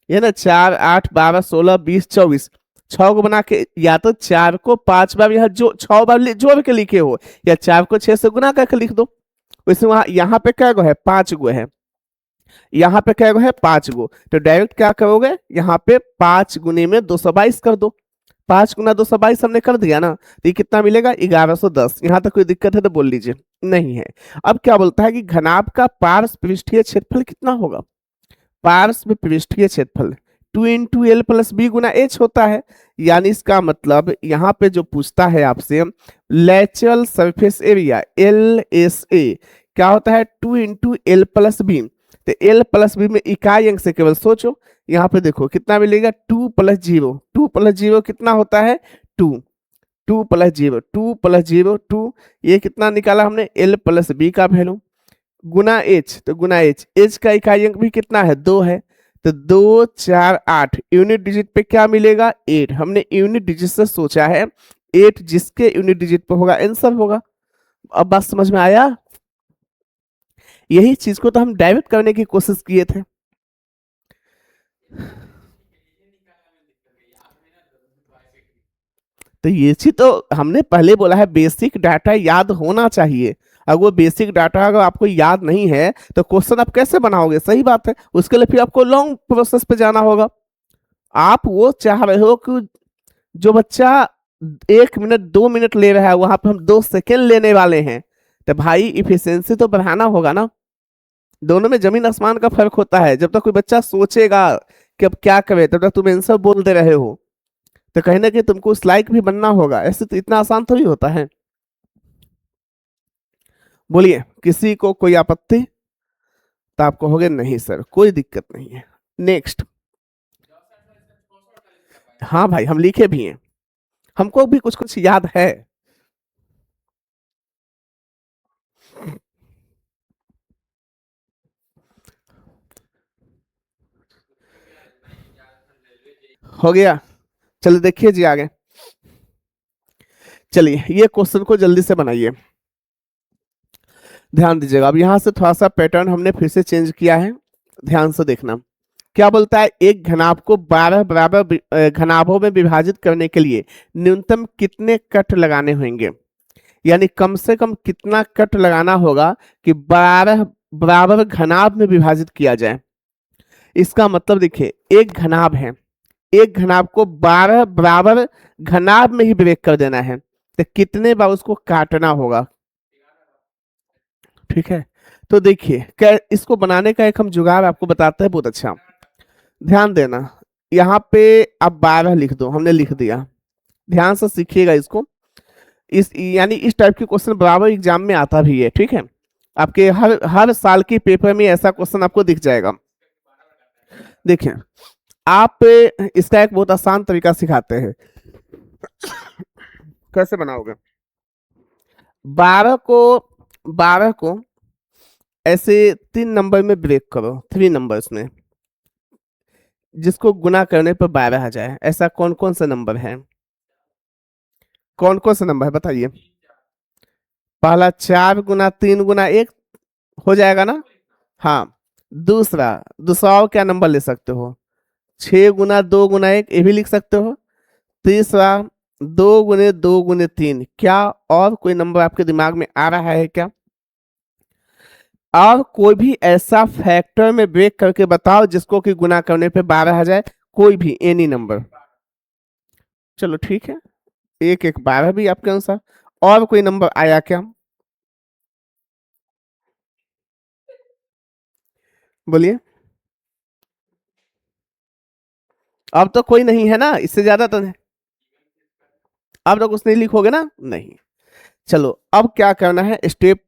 ये ना 4 8 12 16 20 24, 6 को बना के या तो 4 को 5 बार यहाँ जो 6 बार जोड़ के लिखे हो, या 4 को 6 से गुना करके लिख दो। वैसे वहां यहाँ पे क्या गो है, 5 गो है, यहाँ पे क्या गो है 5 गो, तो डायरेक्ट क्या करोगे, यहाँ पे 5 गुने में 222 कर दो। 5 गुना 222 हमने कर दिया ना, तो ये कितना मिलेगा 1110। यहाँ तक कोई दिक्कत है तो बोल लीजिए, नहीं है। अब क्या बोलता है कि घनाभ का पार्श्व पृष्ठीय क्षेत्रफल कितना होगा। पार्श्व पृष्ठीय क्षेत्रफल 2 इंटू एल प्लस बी गुना एच होता है। यानी इसका मतलब यहाँ पे जो पूछता है आपसे lateral surface area L S A क्या होता है 2 इंटू एल प्लस बी। तो एल प्लस बी में इकाई अंक से केवल सोचो, यहाँ पे देखो कितना मिलेगा 2 प्लस 0, 2 प्लस 0 कितना होता है 2, 2 प्लस 0, 2 प्लस 0 2, ये कितना निकाला हमने एल प्लस बी का वैल्यू गुना एच, तो गुना एच, एच का इकाई अंक भी कितना है 2 है, तो 2 4 8 यूनिट डिजिट पे क्या मिलेगा 8। हमने यूनिट डिजिट से सोचा है, 8 जिसके यूनिट डिजिट पे होगा आंसर होगा। अब बात समझ में आया। यही चीज को तो हम डाइवर्ट करने की कोशिश किए थे। तो ये चीज तो हमने पहले बोला है, बेसिक डाटा याद होना चाहिए। अगर वो बेसिक डाटा अगर आपको याद नहीं है तो क्वेश्चन आप कैसे बनाओगे, सही बात है। उसके लिए फिर आपको लॉन्ग प्रोसेस पे जाना होगा। आप वो चाह रहे हो कि जो बच्चा 1 मिनट 2 मिनट ले रहा है वहां पे हम 2 सेकेंड लेने वाले हैं, तो भाई इफिशियंसी तो बढ़ाना होगा ना। दोनों में जमीन आसमान का फर्क होता है। जब तक कोई बच्चा सोचेगा कि अब क्या करे, तब तक तुम आंसर बोल दे रहे हो, तो कहीं ना कहीं तुमको उस लायक भी बनना होगा। ऐसे तो इतना आसान थोड़ी होता है। बोलिए, किसी को कोई आपत्ति? तो आप कहोगे नहीं सर कोई दिक्कत नहीं है। नेक्स्ट। हाँ भाई हम लिखे भी हैं, हमको भी कुछ कुछ याद है। हो गया, चलिए देखिए जी आगे। चलिए ये क्वेश्चन को जल्दी से बनाइए, ध्यान दीजिएगा। अब यहां से थोड़ा सा पैटर्न हमने फिर से चेंज किया है, ध्यान से देखना। क्या बोलता है, एक घनाभ को 12 बराबर घनाभों में विभाजित करने के लिए न्यूनतम कितने कट लगाने होंगे। यानी कम से कम कितना कट लगाना होगा कि 12 बराबर घनाभ में विभाजित किया जाए। इसका मतलब देखिए, एक घनाभ है, एक घनाभ को 12 बराबर घनाभ में ही ब्रेक कर देना है, तो कितने बार उसको काटना होगा। ठीक है, तो देखिए क्या इसको बनाने का एक हम जुगाड़ आपको बताते हैं, बहुत अच्छा ध्यान देना। यहाँ पे आप 12 लिख दो, हमने लिख दिया, ध्यान से सीखिएगा इसको। इस यानी इस टाइप के क्वेश्चन बराबर एग्जाम में आता भी है। ठीक है, आपके हर हर साल के पेपर में ऐसा क्वेश्चन आपको दिख जाएगा। देखिए आप इसका एक बहुत आसान तरीका सिखाते हैं, कैसे बनाओगे। 12 को ऐसे 3 नंबर में ब्रेक करो, 3 नंबर्स में, जिसको गुना करने पर 12 आ जाए। ऐसा कौन कौन सा नंबर है, कौन कौन सा नंबर है बताइए। पहला 4 गुना 3 गुना 1 हो जाएगा ना। हाँ, दूसरा दूसरा और क्या नंबर ले सकते हो, 6 गुना 2 गुना 1 ये भी लिख सकते हो। तीसरा 2 गुने 2 गुने 3। क्या और कोई नंबर आपके दिमाग में आ रहा है क्या। और कोई भी ऐसा फैक्टर में ब्रेक करके बताओ जिसको कि गुना करने पे 12 आ जाए, कोई भी एनी नंबर। चलो ठीक है, एक एक 12 भी आपके अनुसार। और कोई नंबर आया क्या, बोलिए। अब तो कोई नहीं है ना, इससे ज्यादा तो नहीं। अब तो कुछ नहीं लिखोगे ना, नहीं। चलो अब क्या करना है स्टेप।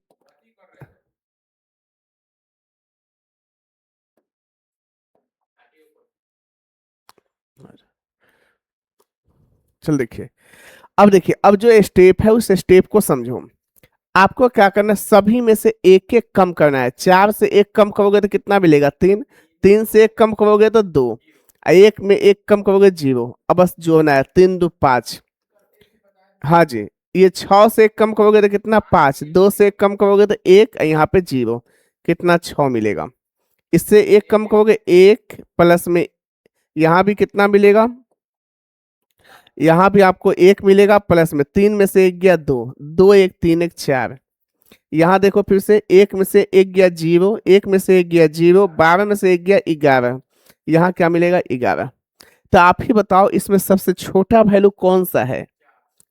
चल देखिए, अब देखिए, अब जो स्टेप है उस स्टेप को समझो। आपको क्या करना है, सभी में से एक एक कम करना है। 4 से 1 कम करोगे तो कितना मिलेगा 3, 3 से 1 कम करोगे तो 2, 1 में 1 कम करोगे 0। अब बस जोड़ना है, 3 2 5। हाँ जी, ये 6 से 1 कम करोगे तो कितना 5, 2 से 1 कम करोगे तो 1, यहाँ पे 0, कितना 6 मिलेगा। इससे 1 कम करोगे 1 प्लस में यहाँ भी कितना मिलेगा यहाँ भी आपको एक मिलेगा प्लस में, 3 में से 1 गया 2, 2 1 3 1 4। यहाँ देखो फिर से 1 में से 1 गया 0, 1 में से 1 गया 0, 12 में से 1 गया 11। यहाँ क्या मिलेगा 11। तो आप ही बताओ इसमें सबसे छोटा वैल्यू कौन सा है?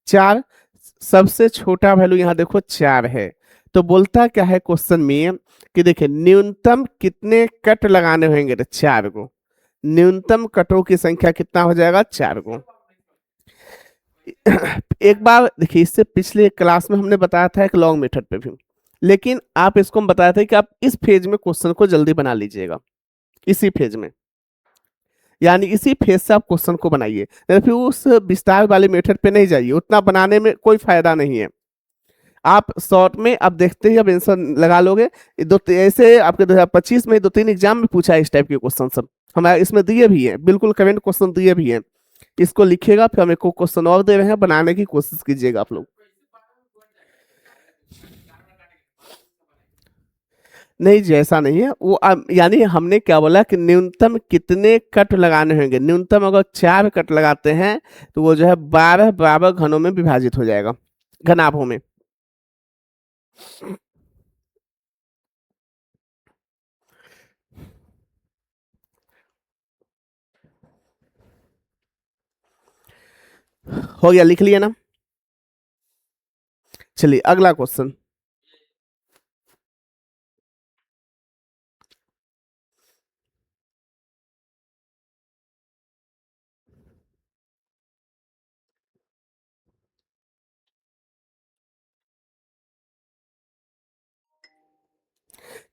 4। सबसे छोटा वैल्यू यहाँ देखो 4 है। तो बोलता क्या है क्वेश्चन में कि देखिए न्यूनतम कितने कट लगाने होंगे? तो 4 को। न्यूनतम कटों की संख्या कितना हो जाएगा? 4 को। एक बार देखिए, इससे पिछले क्लास में हमने बताया था एक लॉन्ग मेथड पे भी, लेकिन आप इसको हम बताए थे कि आप इस फेज में क्वेश्चन को जल्दी बना लीजिएगा, इसी फेज में, यानी इसी फेज से आप क्वेश्चन को बनाइए, नहीं फिर उस विस्तार वाले मेथड पे नहीं जाइए, उतना बनाने में कोई फायदा नहीं है। आप शॉर्ट में अब देखते ही अब आंसर लगा लोगे। दो ऐसे आपके 2025 में 2-3 एग्जाम में पूछा है इस टाइप के क्वेश्चन सब, हमारे इसमें दिए भी हैं, बिल्कुल करेंट क्वेश्चन दिए भी हैं। इसको लिखिएगा, फिर हम एक क्वेश्चन और दे रहे हैं, बनाने की कोशिश कीजिएगा आप लोग। नहीं जी, ऐसा नहीं है वो, यानी हमने क्या बोला कि न्यूनतम कितने कट लगाने होंगे। न्यूनतम अगर 4 कट लगाते हैं तो वो जो है 12 बराबर घनों में विभाजित हो जाएगा, घनाभों में। हो गया, लिख लिया ना? चलिए अगला क्वेश्चन।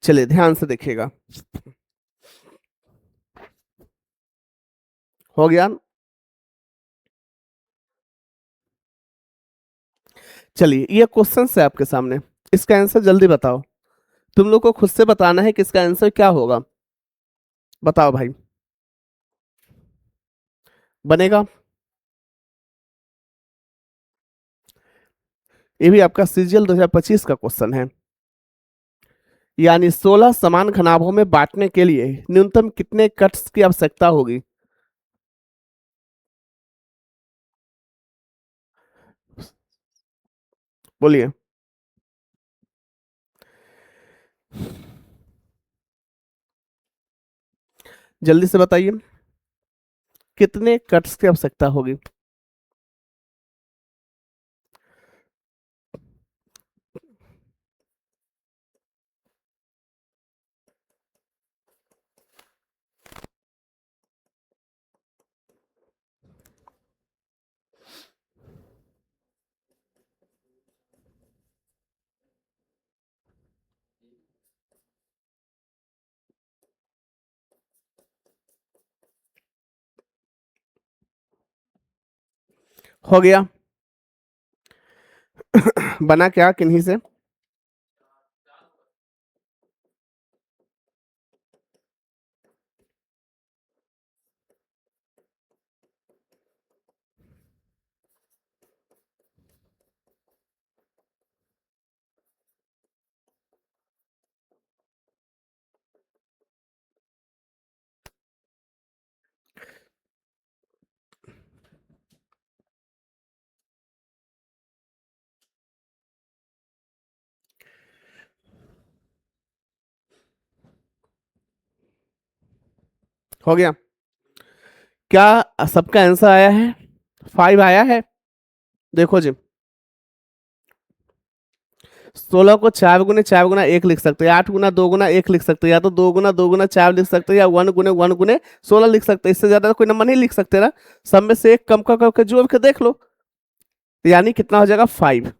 चलिए ध्यान से देखिएगा। हो गया। चलिए ये क्वेश्चन है आपके सामने, इसका आंसर जल्दी बताओ। तुम लोग को खुद से बताना है कि इसका आंसर क्या होगा। बताओ भाई, बनेगा? ये भी आपका सीजीएल 2025 का क्वेश्चन है। यानी 16 समान घनाभों में बांटने के लिए न्यूनतम कितने कट्स की आवश्यकता होगी? बोलिए जल्दी से बताइए, कितने कट्स की आवश्यकता होगी? हो गया। बना क्या किन्हीं से? हो गया। क्या सबका आंसर आया है? 5 आया है? देखो जी, 16 को 4 गुने 4 गुना 1 लिख सकते हैं, 8 गुना 2 गुना 1 लिख सकते हैं, या तो 2 गुना 2 गुना 4 लिख सकते हैं, या 1 गुने 1 गुने 16 लिख सकते हैं। इससे ज्यादा कोई नंबर नहीं लिख सकते ना। सब में से एक कम कर करके जोड़ के देख लो, तो यानी कितना हो जाएगा? 5।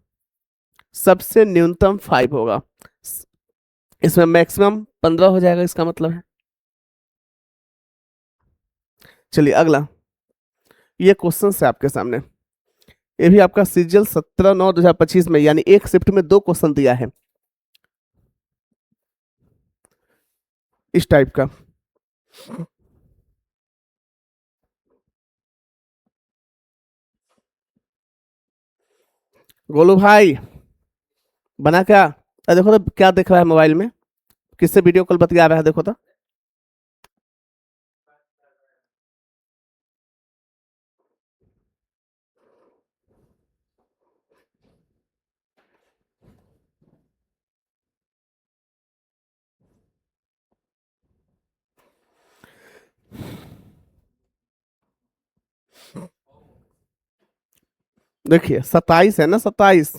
सबसे न्यूनतम 5 होगा, इसमें मैक्सिमम 15 हो जाएगा, इसका मतलब है। चलिए अगला, ये क्वेश्चन है आपके सामने। ये भी आपका सीजीएल 17/9/2025 में, यानी एक शिफ्ट में 2 क्वेश्चन दिया है इस टाइप का। गोलू भाई, बना क्या? देखो तो क्या देख रहा है मोबाइल में, किससे वीडियो कॉल बतिया रहा है, देखो तो। देखिए 27 है ना, 27,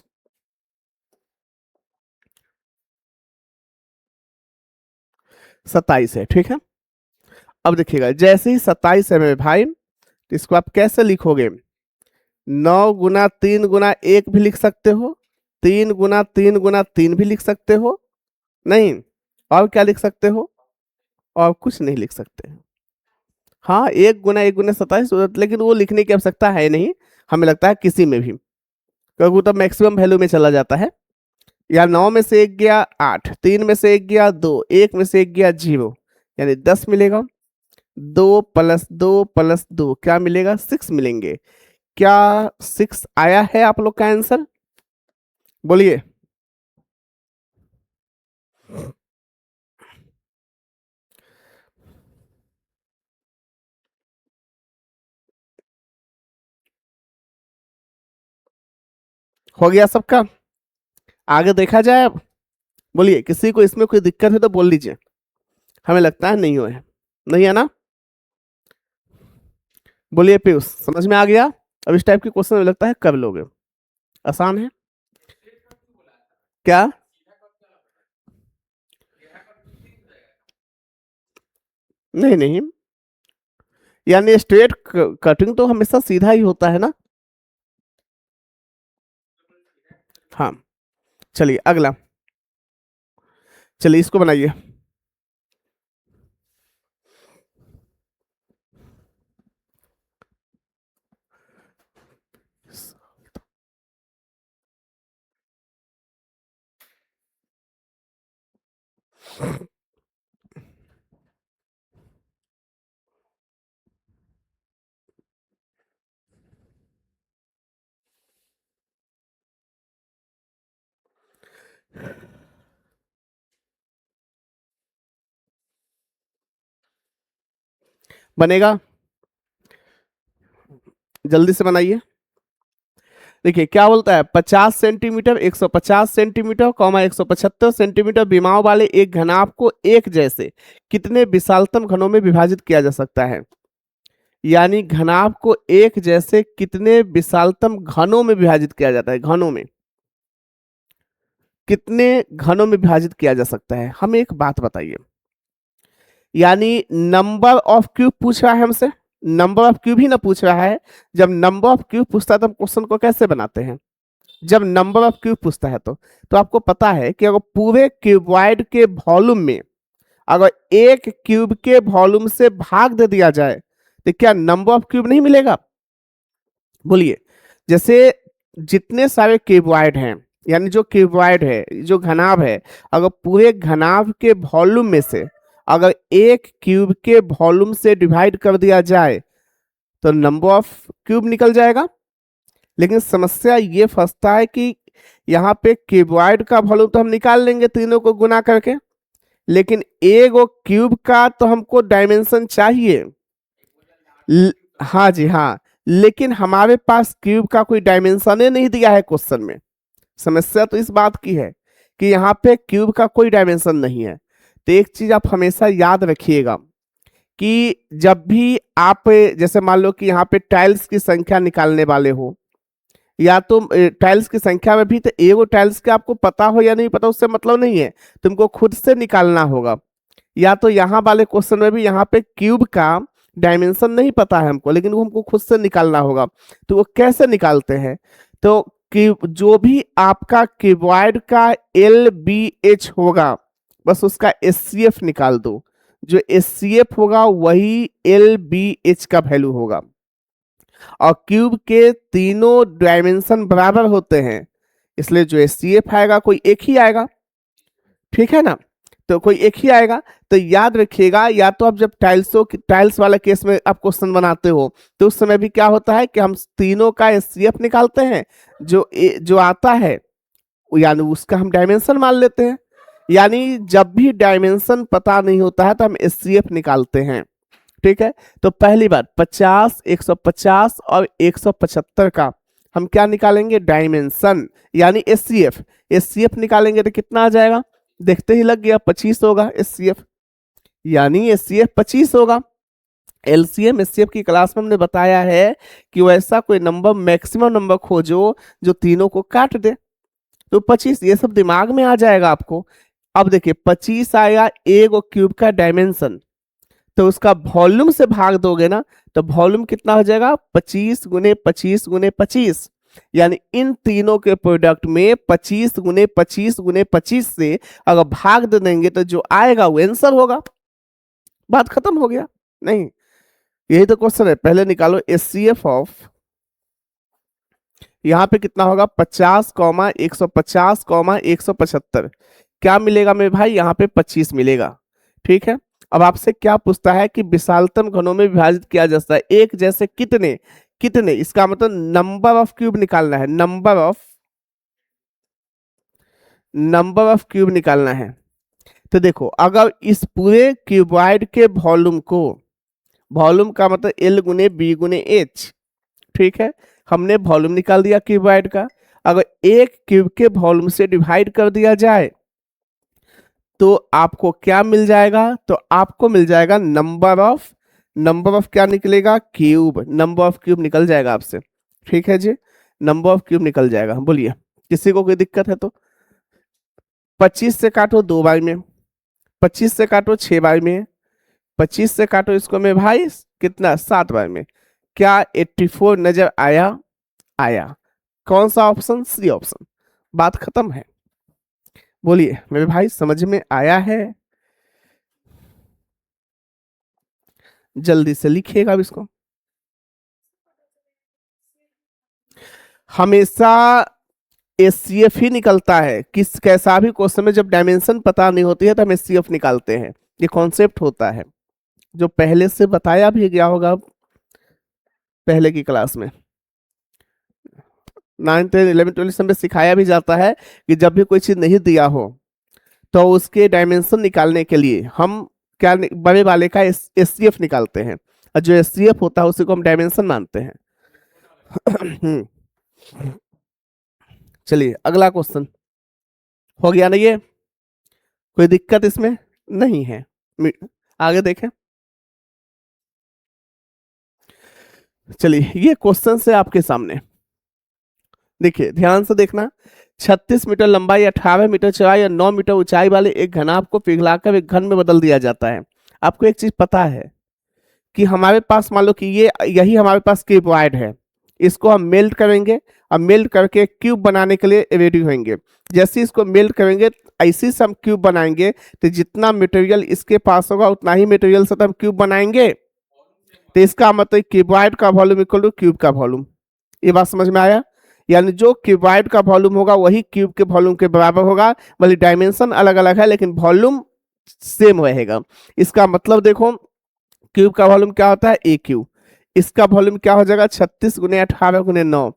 सत्ताईस है, ठीक है। अब देखिएगा जैसे ही 27 है मेरे भाई, तो इसको आप कैसे लिखोगे? 9 गुना 3 गुना 1 भी लिख सकते हो, 3 गुना 3 गुना 3 भी लिख सकते हो, नहीं, और क्या लिख सकते हो? और कुछ नहीं लिख सकते। हाँ, 1 गुना 1 गुना 27, लेकिन वो लिखने की आवश्यकता है नहीं, हमें लगता है किसी में भी, क्योंकि वो तो मैक्सिमम वैल्यू में चला जाता है। या 9 में से 1 गया 8, 3 में से 1 गया 2, 1 में से 1 गया 0, यानी 10 मिलेगा। 2 + 2 + 2 क्या मिलेगा? 6 मिलेंगे। क्या 6 आया है आप लोग का आंसर? बोलिए। हो गया सबका? आगे देखा जाए अब। बोलिए, किसी को इसमें कोई दिक्कत है तो बोल लीजिए। हमें लगता है नहीं हुए है, नहीं है ना? बोलिए पीयूष, समझ में आ गया? अब इस टाइप के क्वेश्चन हमें लगता है कर लोगे, आसान है। क्या? नहीं नहीं, यानी स्ट्रेट कटिंग तो हमेशा सीधा ही होता है ना। हाँ, चलिए अगला, चलिए इसको बनाइए। बनेगा, जल्दी से बनाइए। देखिए क्या बोलता है, 50 सेंटीमीटर, 150 सेंटीमीटर, 175 सेंटीमीटर विमाओं वाले एक घनाभ को एक जैसे कितने विशालतम घनों में विभाजित किया जा सकता है? यानी घनाभ को एक जैसे कितने विशालतम घनों में विभाजित किया जाता है? घनों में कितने घनों में विभाजित किया जा सकता है? हमें एक बात बताइए, यानी नंबर ऑफ क्यूब पूछ रहा है हमसे, नंबर ऑफ क्यूब ही ना पूछ रहा है। जब नंबर ऑफ क्यूब पूछता है तो हम क्वेश्चन को कैसे बनाते हैं? जब नंबर ऑफ क्यूब पूछता है तो आपको पता है कि अगर पूरे क्यूबॉइड के वॉल्यूम में अगर एक क्यूब के वॉल्यूम से भाग दे दिया जाए तो क्या नंबर ऑफ क्यूब नहीं मिलेगा? बोलिए। जैसे जितने सारे क्यूबॉइड हैं, यानी जो क्यूबॉइड है, जो घनाभ है, अगर पूरे घनाभ के वॉल्यूम में से अगर एक क्यूब के वॉल्यूम से डिवाइड कर दिया जाए तो नंबर ऑफ क्यूब निकल जाएगा। लेकिन समस्या ये फंसता है कि यहाँ पे क्यूबॉइड का वॉल्यूम तो हम निकाल लेंगे तीनों को गुना करके, लेकिन एक क्यूब का तो हमको डायमेंशन चाहिए। हाँ जी हाँ, लेकिन हमारे पास क्यूब का कोई डायमेंशन ही नहीं दिया है क्वेश्चन में। समस्या तो इस बात की है कि यहाँ पे क्यूब का कोई डायमेंशन नहीं है। तो एक चीज आप हमेशा याद रखिएगा कि जब भी आप जैसे मान लो कि यहाँ पे टाइल्स की संख्या निकालने वाले हो, या तो टाइल्स की संख्या में भी तो एगो टाइल्स के आपको पता हो या नहीं पता उससे मतलब नहीं है, तुमको खुद से निकालना होगा। या तो यहाँ वाले क्वेश्चन में भी यहाँ पे क्यूब का डायमेंशन नहीं पता है हमको, लेकिन वो हमको खुद से निकालना होगा। तो वो कैसे निकालते हैं? तो क्यूब जो भी आपका क्यूबॉइड का एल बी एच होगा, बस उसका एस सी एफ निकाल दो। जो एस सी एफ होगा वही एल बी एच का वैल्यू होगा। और क्यूब के तीनों डायमेंशन बराबर होते हैं, इसलिए जो एस सी एफ आएगा कोई एक ही आएगा, ठीक है ना? तो कोई एक ही आएगा। तो याद रखिएगा, या तो आप जब टाइल्स वाला केस में आप क्वेश्चन बनाते हो तो उस समय भी क्या होता है कि हम तीनों का एस सी एफ निकालते हैं, जो आता है यानी उसका हम डायमेंशन मान लेते हैं। यानी जब भी डायमेंशन पता नहीं होता है तो हम एस सी एफ निकालते हैं, ठीक है? तो पहली बात 50, 150 और 175 का हम क्या निकालेंगे? डायमेंशन, यानी S C F. S C F निकालेंगे तो कितना आ जाएगा? देखते ही लग गया, 25 होगा एस सी एफ, यानी एस सी एफ 25 होगा। एलसीएम एचसीएफ की क्लास में हमने बताया है कि वैसा कोई नंबर मैक्सिमम नंबर खोजो जो तीनों को काट दे। तो 25 ये सब दिमाग में आ जाएगा आपको। अब देखिए 25 आया एक क्यूब का डायमेंशन, तो उसका वॉल्यूम से भाग दोगे ना तो वॉल्यूम कितना हो जाएगा 25 × 25 × 25, यानी इन तीनों के प्रोडक्ट में 25 × 25 × 25 से अगर भाग दे देंगे तो जो आएगा वो आंसर होगा। बात खत्म हो गया। नहीं, यही तो क्वेश्चन है। पहले निकालो एचसीएफ ऑफ, यहाँ पे कितना होगा 50, 150, 175, क्या मिलेगा मेरे भाई, यहाँ पे 25 मिलेगा। ठीक है, अब आपसे क्या पूछता है कि विशालतम घनों में विभाजित किया जाता है एक जैसे कितने कितने, इसका मतलब नंबर ऑफ क्यूब निकालना है, नंबर ऑफ क्यूब निकालना है। तो देखो अगर इस पूरे क्यूबॉइड के वॉल्यूम को, वॉल्यूम का मतलब L × B × H, ठीक है, हमने वॉल्यूम निकाल दिया क्यूबॉइड का। अगर एक क्यूब के वॉल्यूम से डिवाइड कर दिया जाए तो आपको क्या मिल जाएगा, तो आपको मिल जाएगा नंबर ऑफ क्या निकलेगा, क्यूब, नंबर ऑफ क्यूब निकल जाएगा आपसे। ठीक है जी, नंबर ऑफ क्यूब निकल जाएगा। बोलिए किसी को कोई दिक्कत है तो। 25 से काटो 2 बार में, 25 से काटो 6 बार में, 25 से काटो इसको में भाई कितना 7 बार में, क्या 84 नजर आया, आया। कौन सा ऑप्शन, सी ऑप्शन। बात खत्म है। बोलिए मेरे भाई समझ में आया है, जल्दी से लिखिएगा अब इसको। हमेशा एचसीएफ ही निकलता है, किस कैसा भी क्वेश्चन में जब डायमेंशन पता नहीं होती है तो हम एचसीएफ निकालते हैं। ये कॉन्सेप्ट होता है जो पहले से बताया भी गया होगा पहले की क्लास में, 9th 10th 11th 12th में सिखाया भी जाता है कि जब भी कोई चीज नहीं दिया हो तो उसके डायमेंशन निकालने के लिए हम बड़े वाले का एचसीएफ निकालते हैं, और जो एचसीएफ होता है उसी को हम डायमेंशन मानते हैं। चलिए अगला क्वेश्चन हो गया ना ये, कोई दिक्कत इसमें नहीं है। आगे देखें। चलिए ये क्वेश्चन से आपके सामने देखिए, ध्यान से देखना। 36 मीटर लंबाई, 18 मीटर चौड़ाई और 9 मीटर ऊंचाई वाले एक घनाभ को पिघलाकर एक घन में बदल दिया जाता है। आपको एक चीज पता है कि हमारे पास मान लो कि ये यही हमारे पास क्यूबॉइड है, इसको हम मेल्ट करेंगे और मेल्ट करके क्यूब बनाने के लिए रेडी होंगे। जैसे इसको मेल्ट करेंगे ऐसे से हम क्यूब बनाएंगे, तो जितना मटेरियल इसके पास होगा उतना ही मटेरियल से तो हम क्यूब बनाएंगे। तो इसका मतलब क्यूबॉइड का वॉल्यूम इक्वल टू क्यूब का वॉल्यूम। ये बात समझ में आया, यानी जो क्यूबॉइड का वॉल्यूम होगा वही क्यूब के वॉल्यूम के बराबर होगा, भले डायमेंशन अलग अलग है लेकिन वॉल्यूम सेम रहेगा। इसका मतलब देखो क्यूब का वॉल्यूम क्या होता है ए क्यूब, इसका वॉल्यूम क्या हो जाएगा 36 × 18 × 9,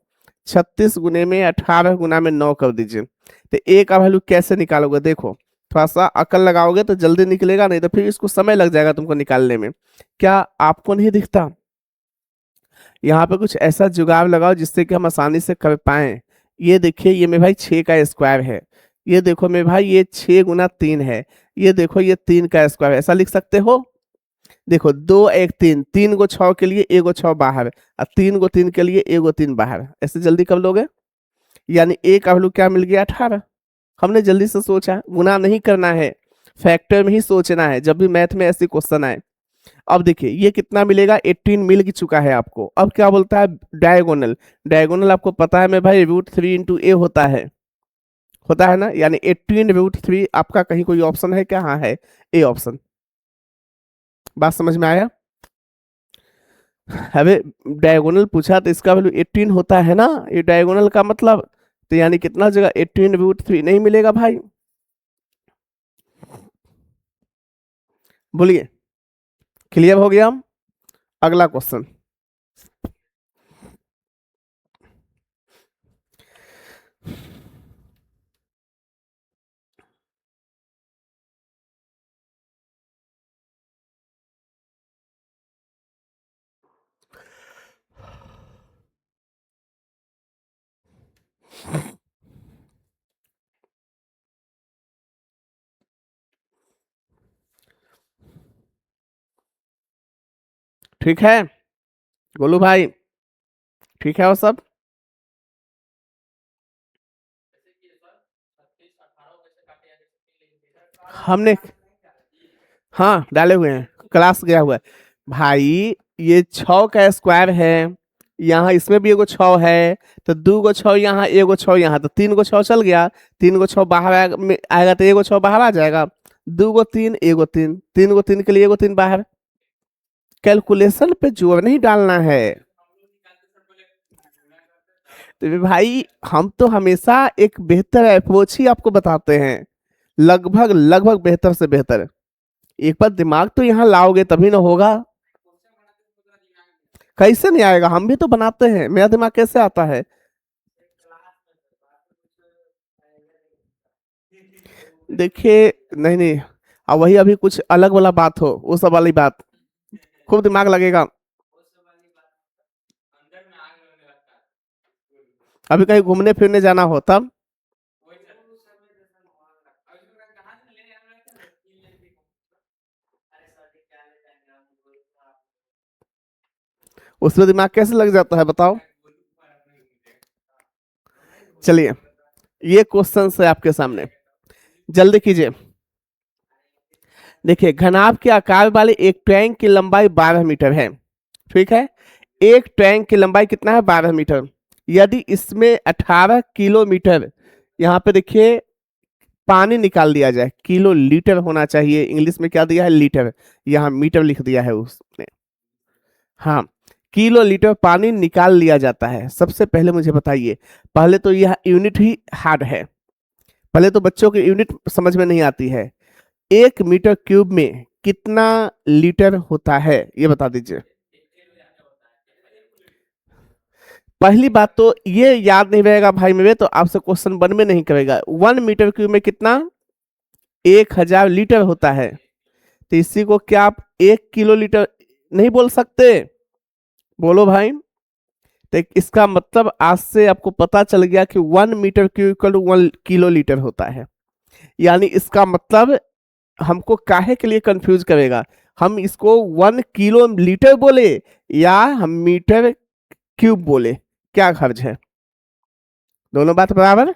36 × 18 × 9 कर दीजिए। तो ए का वैल्यू कैसे निकालोगे, देखो थोड़ा सा अकल लगाओगे तो जल्दी निकलेगा, नहीं तो फिर इसको समय लग जाएगा तुमको निकालने में। क्या आपको नहीं दिखता, यहाँ पे कुछ ऐसा जुगाड़ लगाओ जिससे कि हम आसानी से कर पाए। ये देखिए ये मेरे भाई 6 का स्क्वायर है, ये देखो मेरे भाई ये 6 × 3 है, ये देखो ये 3 का स्क्वायर है, ऐसा लिख सकते हो। देखो 2 1 3, 3 को 6 के लिए 1 को 6 बाहर, और 3 को 3 के लिए 1 को 3 बाहर, ऐसे जल्दी कर लोगे। यानी ए का वैल्यू क्या मिल गया 18। हमने जल्दी से सोचा, गुना नहीं करना है, फैक्टर में ही सोचना है जब भी मैथ में ऐसे क्वेश्चन आए। अब देखिए ये कितना मिलेगा 18 मिल चुका है आपको। अब क्या बोलता है डायगोनल, डायगोनल आपको पता है मेरे भाई √3 × A होता है ना, यानी 18 √3 आपका कहीं कोई ऑप्शन है क्या, हाँ है ए ऑप्शन। बात समझ में आया। अबे डायगोनल पूछा तो इसका वैल्यू 18 होता है ना, ये डायगोनल का मतलब, तो यानी कितना जगह 18 √3 नहीं मिलेगा भाई। बोलिए क्लियर हो गया। अगला क्वेश्चन, ठीक है गोलू भाई, ठीक है वो सब। हमने हाँ डाले हुए हैं, क्लास गया हुआ है भाई। ये 6 का स्क्वायर है, यहाँ इसमें भी एगो 6 है, तो 2 गो 6 यहाँ, एगो 6 यहाँ, तो 3 गो 6 चल गया। 3 गो 6 बाहर आएगा तो एगो 6 बाहर आ जाएगा। 2 गो 3 एगो 3, 3 गो 3 के लिए एगो 3 बाहर। कैलकुलेशन पे जोर नहीं डालना है। तो भाई हम तो हमेशा एक बेहतर अप्रोच ही आपको बताते हैं, लगभग लगभग बेहतर से बेहतर। एक बार दिमाग तो यहाँ लाओगे तभी ना होगा। कैसे नहीं आएगा, हम भी तो बनाते हैं, मेरा दिमाग कैसे आता है। देखिए नहीं नहीं, अब वही अभी कुछ अलग वाला बात हो, वो सब वाली बात, खूब दिमाग लगेगा। अभी कहीं घूमने फिरने जाना हो तब उसमें दिमाग कैसे लग जाता है बताओ। चलिए ये क्वेश्चन है आपके सामने, जल्दी कीजिए। देखिए घनाभ के आकार वाले एक टैंक की लंबाई 12 मीटर है, ठीक है। एक टैंक की लंबाई कितना है, 12 मीटर। यदि इसमें 18 किलोमीटर, यहाँ पे देखिए पानी निकाल दिया जाए, किलो लीटर होना चाहिए, इंग्लिश में क्या दिया है लीटर, यहाँ मीटर लिख दिया है उसने। हाँ, किलो लीटर पानी निकाल लिया जाता है। सबसे पहले मुझे बताइए, पहले तो यह यूनिट ही हार्ड है, पहले तो बच्चों की यूनिट समझ में नहीं आती है। 1 मीटर क्यूब में कितना लीटर होता है ये बता दीजिए। पहली बात तो ये याद नहीं रहेगा भाई मेरे, तो आपसे क्वेश्चन 1 में नहीं करेगा। 1 मीटर क्यूब में कितना, 1000 लीटर होता है। तो इसी को क्या आप 1 किलो लीटर नहीं बोल सकते, बोलो भाई। तो इसका मतलब आज से आपको पता चल गया कि 1 metre cube equal to 1 kilo litre होता है। यानी इसका मतलब हमको काहे के लिए कंफ्यूज करेगा, हम इसको 1 किलो लीटर बोले या हम मीटर क्यूब बोले, क्या खर्च है, दोनों बात बराबर।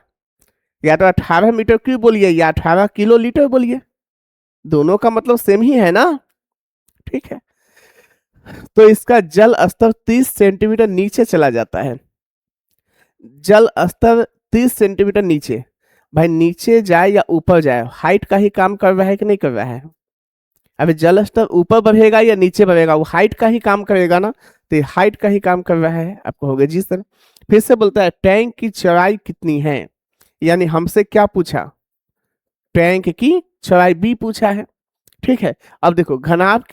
या तो 18 मीटर क्यूब बोलिए या 18 किलो लीटर बोलिए, दोनों का मतलब सेम ही है ना। ठीक है, तो इसका जल स्तर 30 सेंटीमीटर नीचे चला जाता है। जल स्तर 30 सेंटीमीटर नीचे, भाई नीचे जाए या ऊपर जाए, हाइट का ही काम कर रहा है कि नहीं कर रहा है। अभी जल स्तर ऊपर बढ़ेगा या नीचे बढ़ेगा, वो हाइट का ही काम करेगा ना, तो हाइट का ही काम कर रहा है। आपको होगा जी सर। फिर से बोलता है टैंक की चौड़ाई कितनी है, यानी हमसे क्या पूछा, टैंक की चौड़ाई बी पूछा है। ठीक है, अब देखो घनाभ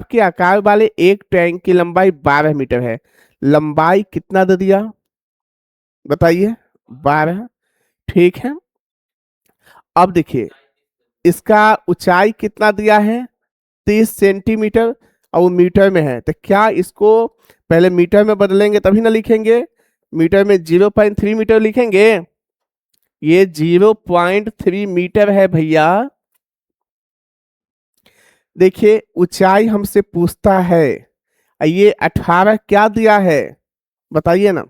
के आकार वाले एक टैंक की लंबाई 12 मीटर है, लंबाई कितना दे दिया बताइए, 12। ठीक है, अब देखिए इसका ऊंचाई कितना दिया है, 30 सेंटीमीटर, और वो मीटर में है, तो क्या इसको पहले मीटर में बदलेंगे तभी ना लिखेंगे, मीटर में 0.3 मीटर लिखेंगे। ये 0.3 मीटर है भैया। देखिए ऊंचाई हमसे पूछता है, ये 18 क्या दिया है बताइए ना,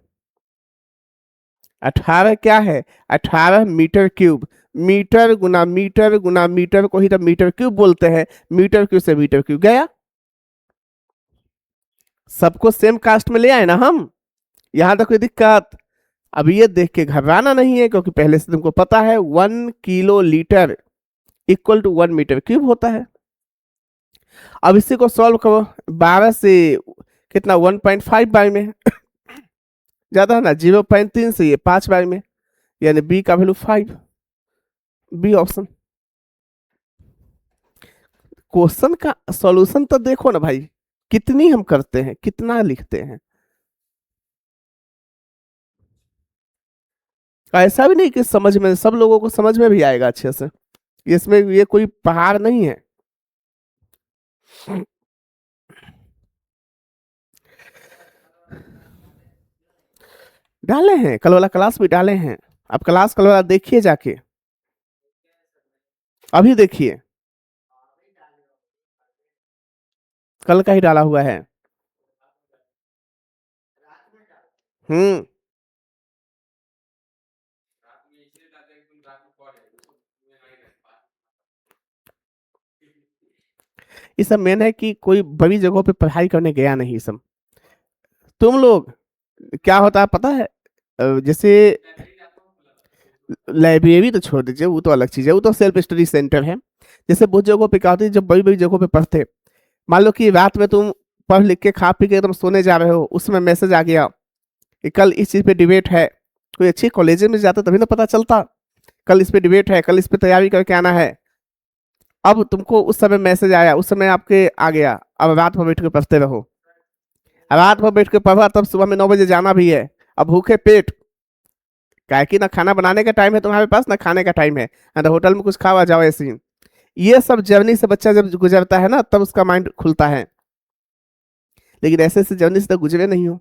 18 क्या है, 18 मीटर क्यूब। मीटर गुना मीटर को ही तो मीटर क्यूब बोलते हैं, मीटर क्यूब से मीटर क्यूब गया। सबको सेम कास्ट में ले आए ना हम, यहां तक कोई दिक्कत। अब ये देख के घबराना नहीं है, क्योंकि पहले से तुमको पता है 1 kilo litre equal to 1 metre cube होता है। अब इसी को सॉल्व करो, 12 से कितना 1.5 बाई में ज्यादा है ना, 0.3 से ये 5 बाई में, यानी बी का वैल्यू 5, बी ऑप्शन। क्वेश्चन का सॉल्यूशन तो देखो ना भाई, कितनी हम करते हैं, कितना लिखते हैं। ऐसा भी नहीं कि समझ में, सब लोगों को समझ में भी आएगा अच्छे से, इसमें ये कोई पहाड़ नहीं है। डाले हैं, कल वाला क्लास भी डाले हैं, आप क्लास कल वाला देखिए जाके, अभी देखिए। कल का ही डाला हुआ है। हम्म। ये सब मेन है कि कोई बड़ी जगहों पे पढ़ाई करने गया नहीं। ये सब तुम लोग क्या होता है पता है? जैसे लाइब्रेरी तो छोड़ दीजिए, वो तो अलग चीज है, वो तो सेल्फ स्टडी सेंटर है। जैसे बहुत जगहों पे क्या होती है, जब बड़ी बड़ी जगहों पे पढ़ते, मान लो कि रात में तुम पढ़ लिख के खा पी के एकदम सोने जा रहे हो, उसमें मैसेज आ गया कि कल इस चीज पे डिबेट है। कोई अच्छी कॉलेज में जाते तभी ना पता चलता, कल इस पे डिबेट है, कल इस पे तैयारी करके आना है। अब तुमको उस समय मैसेज आया, उस समय आपके आ गया, अब रात भर बैठ के पढ़ते रहो। रात भर बैठ के पढ़ा, तब सुबह में 9 बजे जाना भी है। अब भूखे पेट, क्या कि ना खाना बनाने का टाइम है तुम्हारे पास, ना खाने का टाइम है, ना तो होटल में कुछ खावा जाओ ऐसे ही। ये सब जर्नी से बच्चा जब गुजरता है ना, तब उसका माइंड खुलता है। लेकिन ऐसे ऐसे जर्नी से तो गुजरे नहीं हो।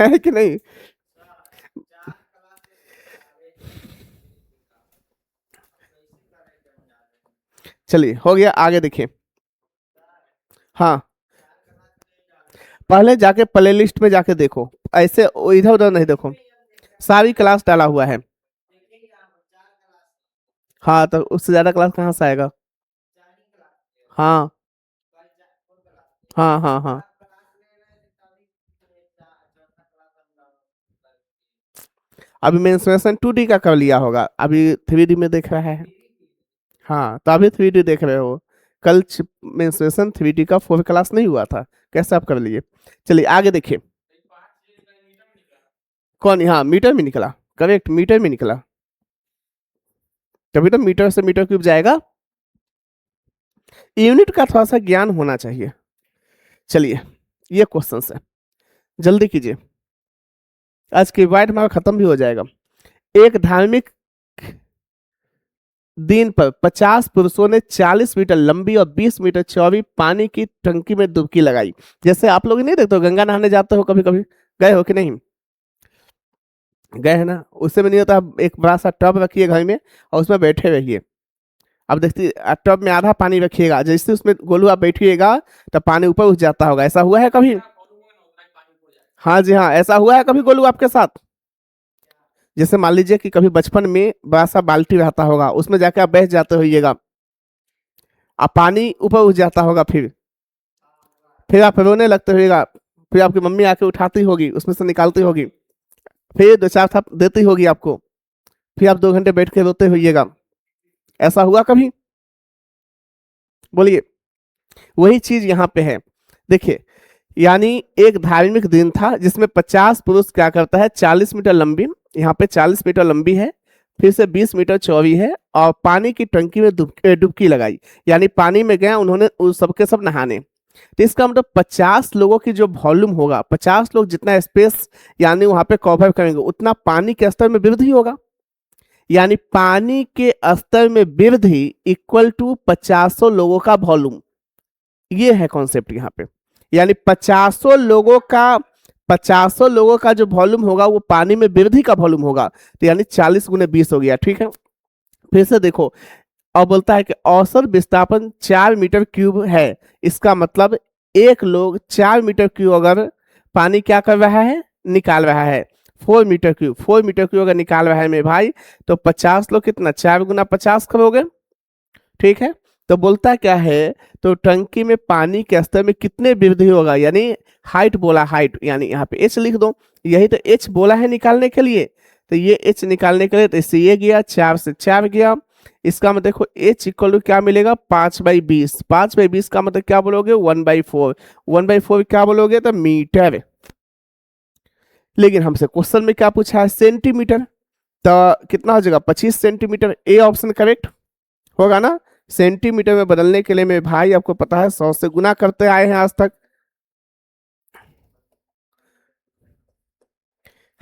है कि नहीं? चलिए हो गया, आगे देखिए। हाँ, पहले जाके प्ले लिस्ट में जाके देखो, ऐसे इधर उधर नहीं देखो। सारी क्लास डाला हुआ है। हाँ, तो उससे ज्यादा क्लास कहाँ से आएगा? हाँ हाँ हाँ हाँ। अभी मेंस्ट्रुएशन 2D का कर लिया होगा, अभी 3D में देख रहा है। हाँ, तो अभी 3D देख रहे हो। कल मेंस्ट्रुएशन 3D का 4 क्लास नहीं हुआ था, कैसे आप कर लिए? चलिए आगे देखिए। कौन? हाँ, मीटर में निकला, करेक्ट, मीटर में निकला। तभी तो मीटर से मीटर क्यूब जाएगा। यूनिट का थोड़ा सा ज्ञान होना चाहिए। चलिए, ये क्वेश्चन है, जल्दी कीजिए, आज की वाइट हमारा खत्म भी हो जाएगा। एक धार्मिक दिन पर 50 पुरुषों ने 40 मीटर लंबी और 20 मीटर चौड़ी पानी की टंकी में डुबकी लगाई। जैसे आप लोग नहीं देखते हो, गंगा नहाने जाते हो कभी कभी, गए हो कि नहीं? गए हैं ना? उससे में नहीं होता, एक बड़ा सा टब रखिए घर में और उसमें बैठे रहिए। अब देखते, टब में आधा पानी रखिएगा, जैसे उसमें गोलू आप बैठिएगा तो पानी ऊपर उठ जाता होगा। ऐसा हुआ है कभी? हाँ जी हाँ, ऐसा हुआ है कभी गोलू आपके साथ? जैसे मान लीजिए कि कभी बचपन में बड़ा सा बाल्टी रहता होगा, उसमें जाके आप बैठ जाते होइएगा, अब पानी ऊपर उठ जाता होगा, फिर आप रोने लगते होइएगा, फिर आपकी मम्मी आके उठाती होगी, उसमें से निकालती होगी, फिर 2 4 थप देती होगी आपको, फिर आप 2 घंटे बैठ के रोते होइएगा। ऐसा हुआ कभी? बोलिए। वही चीज यहाँ पे है, देखिए। यानी एक धार्मिक दिन था जिसमें 50 पुरुष क्या करता है, 40 मीटर लंबी, यहाँ पे 40 मीटर लंबी है, फिर से 20 मीटर चौड़ी है, और पानी की टंकी में डुबकी लगाई। यानी पानी में गया उन्होंने, उन सबके सब नहाने। तो इसका मतलब 50 लोगों की जो वॉल्यूम होगा, 50 लोग जितना स्पेस यानी वहां पे कवर करेंगे, उतना पानी के स्तर में वृद्धि होगा। यानी पानी के स्तर में वृद्धि इक्वल टू 50 लोगों का वॉल्यूम। ये है कॉन्सेप्ट यहाँ पे। यानी 50 लोगों का जो वॉल्यूम होगा वो पानी में वृद्धि का वॉल्यूम होगा। तो यानी 40 × 20 हो गया, ठीक है। फिर से देखो, और बोलता है कि औसत विस्थापन 4 मीटर क्यूब है। इसका मतलब एक लोग 4 मीटर क्यूब अगर पानी क्या कर रहा है, निकाल रहा है, 4 मीटर क्यूब, 4 मीटर क्यूब अगर निकाल रहा है मेरे भाई, तो 50 लोग कितना, 4 × 50 करोगे, ठीक है। तो बोलता क्या है, तो टंकी में पानी के स्तर में कितने वृद्धि होगा, यानी हाइट बोला, हाइट यानी यहाँ पे एच लिख दो, यही तो एच बोला है निकालने के लिए। तो ये एच निकालने के लिए, तो इससे ये गया, 4 से 4 गया। इसका मतलब देखो एच इक्वल टू क्या मिलेगा, 5/20। 5/20 का मतलब क्या बोलोगे, 1/4। 1/4 क्या बोलोगे, तो मीटर। लेकिन हमसे क्वेश्चन में क्या पूछा है, सेंटीमीटर। तो कितना हो जाएगा, 25 सेंटीमीटर। ए ऑप्शन करेक्ट होगा ना। सेंटीमीटर में बदलने के लिए मेरे भाई आपको पता है 100 से गुना करते आए हैं आज तक,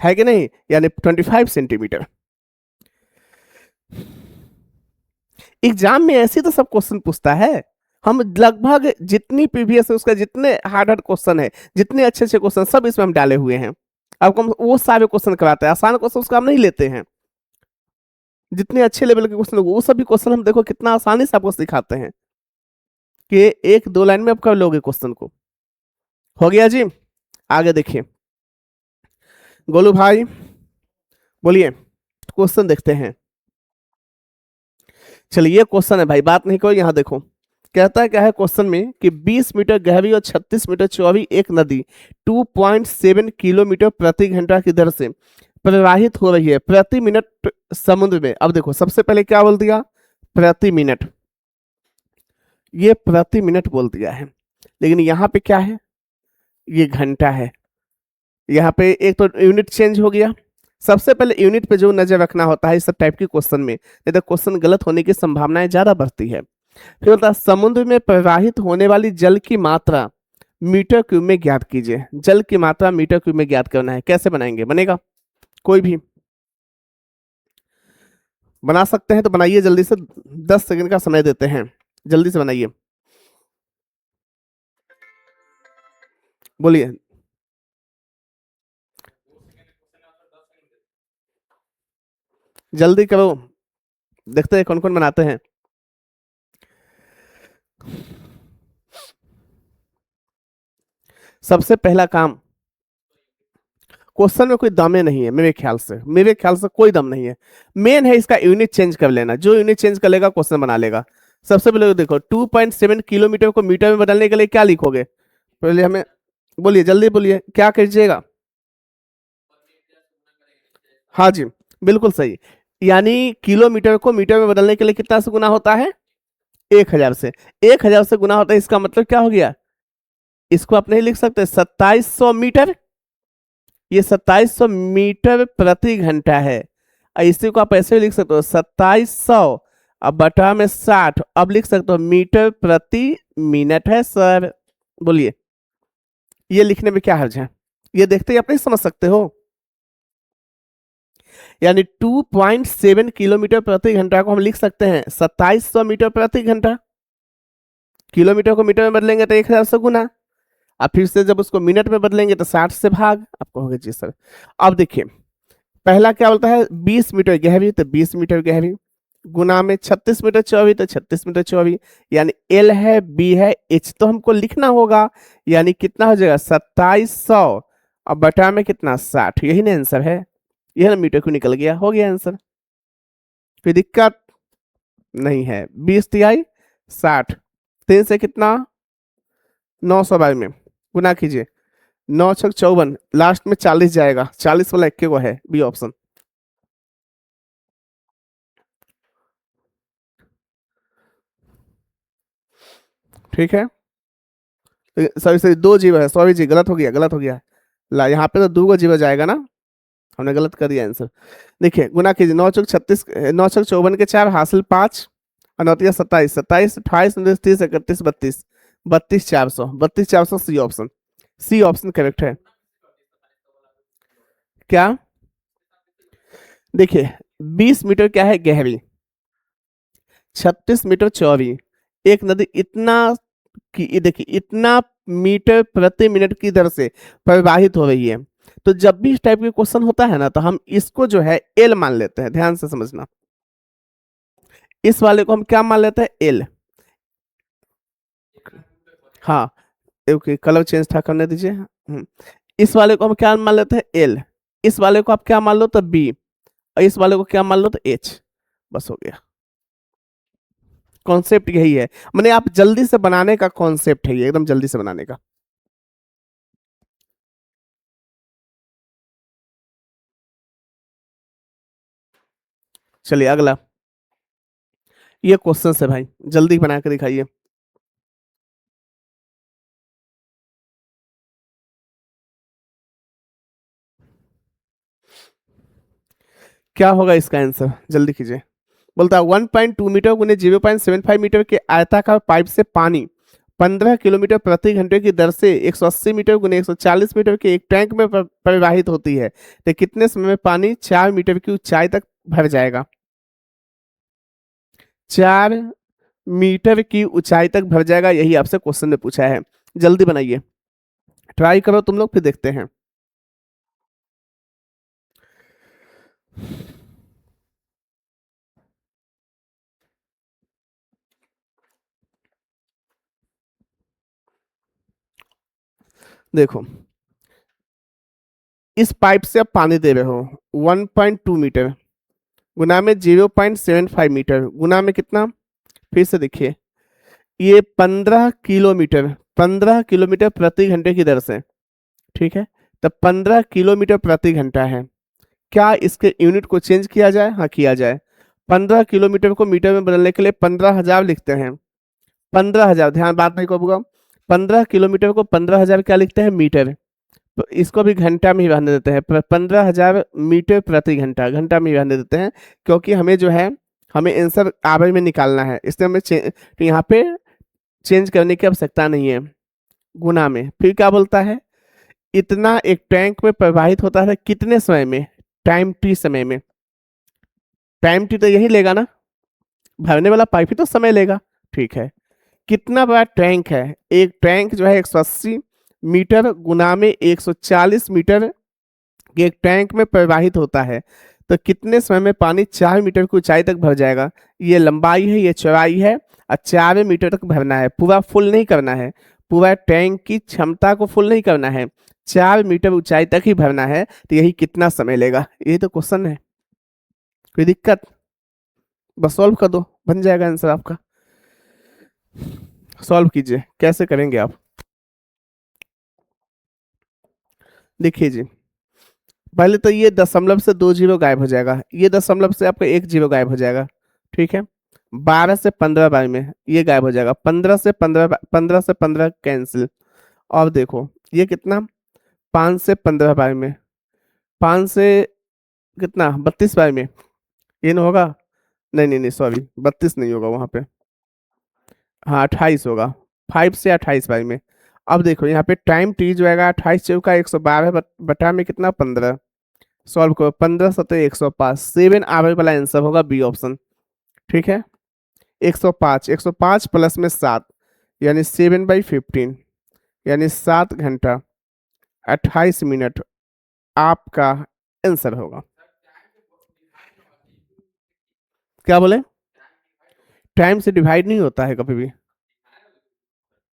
है कि नहीं? यानी 25 सेंटीमीटर। एग्जाम में ऐसे तो सब क्वेश्चन पूछता है। हम लगभग जितनी प्रीवियस है उसका, जितने हार्ड हार्ड क्वेश्चन है, जितने अच्छे अच्छे क्वेश्चन, सब इसमें हम डाले हुए हैं। आपको हम वो सारे क्वेश्चन कराते हैं, आसान क्वेश्चन उसका हम नहीं लेते हैं। जितने अच्छे लेवल के क्वेश्चन वो सभी क्वेश्चन हम देखो कितना आसानी से आपको सिखाते हैं। कि एक दो लाइन में आप कर लोगे क्वेश्चन को। हो गया जी। आगे देखिए गोलू भाई, बोलिए, क्वेश्चन देखते हैं। चलिए ये क्वेश्चन है भाई, बात नहीं करो, यहाँ देखो कहता है क्या है क्वेश्चन में कि 20 मीटर गहरी और 36 मीटर चौड़ी एक नदी 2.7 किलोमीटर प्रति घंटा की दर से प्रवाहित हो रही है प्रति मिनट समुद्र में। अब देखो सबसे पहले क्या बोल दिया, प्रति मिनट, ये प्रति मिनट बोल दिया है, लेकिन यहाँ पे क्या है, ये घंटा है। यहाँ पे एक तो यूनिट चेंज हो गया। सबसे पहले यूनिट पे जो नजर रखना होता है इस सब टाइप के क्वेश्चन में, नहीं तो क्वेश्चन गलत होने की संभावनाएं ज्यादा बढ़ती है। फिर होता है समुद्र में प्रवाहित होने वाली जल की मात्रा मीटर क्यूब में ज्ञात कीजिए। जल की मात्रा मीटर क्यूब में ज्ञात करना है, कैसे बनाएंगे, बनेगा कोई भी बना सकते हैं तो बनाइए जल्दी से, 10 सेकंड का समय देते हैं, जल्दी से बनाइए, बोलिए। जल्दी करो, देखते हैं कौन कौन बनाते हैं। सबसे पहला काम, क्वेश्चन में कोई दमे नहीं है मेरे ख्याल से, मेरे ख्याल से कोई दम नहीं है। मेन है इसका यूनिट चेंज कर लेना, जो यूनिट चेंज कर लेगा क्वेश्चन बना लेगा। सबसे पहले देखो 2.7 किलोमीटर को मीटर में बदलने के लिए क्या लिखोगे, पहले हमें बोलिए, जल्दी बोलिए क्या कीजिएगा। हाँ जी, बिल्कुल सही। यानी किलोमीटर को मीटर में बदलने के लिए कितना से गुना होता है, 1000 से। 1000 से गुना होता है, इसका मतलब क्या हो गया, इसको आप नहीं लिख सकते 2700 मीटर, ये 2700 मीटर प्रति घंटा है। इसी को आप ऐसे भी लिख सकते हो 2700 अब बटा में 60, अब लिख सकते हो मीटर प्रति मिनट है सर। बोलिए ये लिखने में क्या हर्ज है, ये देखते ही आप नहीं समझ सकते हो। यानी 2.7 किलोमीटर प्रति घंटा को हम लिख सकते हैं 2700 मीटर प्रति घंटा। किलोमीटर को मीटर में बदलेंगे तो 1000 से गुना, अब फिर से जब उसको मिनट में बदलेंगे तो 60 से भाग। आप कहोगे जी सर। अब देखिए पहला क्या बोलता है, 20 मीटर गहरी तो 20 मीटर गहरी, गुना में 36 मीटर चौड़ी तो 36 मीटर चौड़ी, यानी एल है, बी है, एच तो हमको लिखना होगा। यानी कितना हो जाएगा 2700 और बटा में कितना 60, यही ना आंसर है। यह ना मीटर को निकल गया, हो गया आंसर, कोई दिक्कत नहीं है। 20 तिहाई 60, 3 से कितना 900 बार में गुना कीजिए, 9 6 54, लास्ट में 40 जाएगा, 40 वाला इक्के को है बी ऑप्शन। ठीक है, सॉरी सॉरी 2 जीरो है, सॉरी जी गलत हो गया, गलत हो गया। ला यहाँ पे तो 2 जीरो जाएगा ना, हमने गलत कर दिया आंसर। देखिए गुना कीजिए, 9 चौक 36, 9 चौक 54 के 4 हासिल 5 और 9 तिया 27, 27 28 29 30 31 32, 32 400, 32 400 C option, C option correct है। क्या, देखिए 20 मीटर क्या है गहरी, 36 मीटर चौड़ी, एक नदी इतना कि ये देखिए इतना मीटर प्रति मिनट की दर से प्रवाहित हो रही है। तो जब भी इस टाइप के क्वेश्चन होता है ना तो हम इसको जो है एल मान लेते हैं, ध्यान से समझना। इस वाले को हम क्या मान लेते हैं, एल। हाँ, ओके कलर चेंज था, करने दीजिए। इस वाले को हम क्या मान लेते हैं, एल। इस वाले को आप क्या मान लो तो बी, और इस वाले को क्या मान लो तो एच, बस हो गया। कॉन्सेप्ट यही है, मैंने आप जल्दी से बनाने का कॉन्सेप्ट है ये, एकदम जल्दी से बनाने का। चलिए अगला, ये क्वेश्चन है भाई, जल्दी बना के दिखाइए। क्या होगा इसका आंसर, जल्दी कीजिए। बोलता है 1.2 मीटर गुने 0.75 मीटर के आयताकार पाइप से पानी 15 किलोमीटर प्रति घंटे की दर से 180 मीटर गुने 140 मीटर के एक टैंक में प्रवाहित होती है, तो कितने समय में पानी 4 मीटर की ऊंचाई तक भर जाएगा। 4 मीटर की ऊंचाई तक भर जाएगा, यही आपसे क्वेश्चन ने पूछा है। जल्दी बनाइए, ट्राई करो तुम लोग, फिर देखते हैं। देखो, इस पाइप से आप पानी दे रहे हो 1.2 मीटर गुना में 0.75 मीटर गुना में कितना, फिर से देखिए, ये 15 किलोमीटर, 15 किलोमीटर प्रति घंटे की दर से, ठीक है, तब 15 किलोमीटर प्रति घंटा है। क्या इसके यूनिट को चेंज किया जाए? हाँ, किया जाए। 15 किलोमीटर को मीटर में बदलने के लिए 15,000 लिखते हैं। 15,000, ध्यान बात नहीं करूंगा। 15 किलोमीटर को 15,000 क्या लिखते हैं? मीटर। तो इसको भी घंटा में ही रहने देते हैं, 15,000 मीटर प्रति घंटा, घंटा में ही रहने देते हैं, क्योंकि हमें जो है, हमें आंसर आवर में निकालना है, इसलिए हमें तो यहाँ पे चेंज करने की आवश्यकता नहीं है। गुना में फिर क्या बोलता है? इतना एक टैंक में प्रवाहित होता है कितने समय में? टाइम टी समय में। टाइम टी तो यही लेगा ना, भरने वाला पाइप ही तो समय लेगा। ठीक है, कितना बड़ा टैंक है? एक टैंक जो है 180 मीटर गुना में 140 मीटर के एक टैंक में प्रवाहित होता है, तो कितने समय में पानी 4 मीटर की ऊंचाई तक भर जाएगा? ये लंबाई है, ये चौड़ाई है, और 4 मीटर तक भरना है, पूरा फुल नहीं करना है, पूरा टैंक की क्षमता को फुल नहीं करना है, 4 मीटर ऊंचाई तक ही भरना है, तो यही कितना समय लेगा? यही तो क्वेश्चन है, कोई दिक्कत? बस सॉल्व कर दो, बन जाएगा आंसर आपका। सॉल्व कीजिए, कैसे करेंगे आप? देखिए जी, पहले तो ये दशमलव से 2 जीरो गायब हो जाएगा, ये दशमलव से आपका 1 जीरो गायब हो जाएगा, ठीक है। 12 से 15 बार में ये गायब हो जाएगा, 15 से 15, 15 से 15 कैंसिल। और देखो ये कितना, 5 से 15 बार में, 5 से कितना, 32 बार में, ये ना होगा, नहीं नहीं नहीं सॉरी, 32 नहीं होगा वहां पे, हाँ 28 होगा, 5 से 28 बार में। अब देखो यहाँ पे टाइम टी जो आएगा 28 चौका 112 बटा में कितना, 15। सॉल्व करो, 15 सतह 105, 7 आवर वाला आंसर होगा बी ऑप्शन, ठीक है। 105, 105 प्लस में 7, यानी 7/15, यानी 7 घंटा 28 मिनट आपका आंसर होगा। क्या बोले? टाइम से डिवाइड नहीं होता है कभी भी,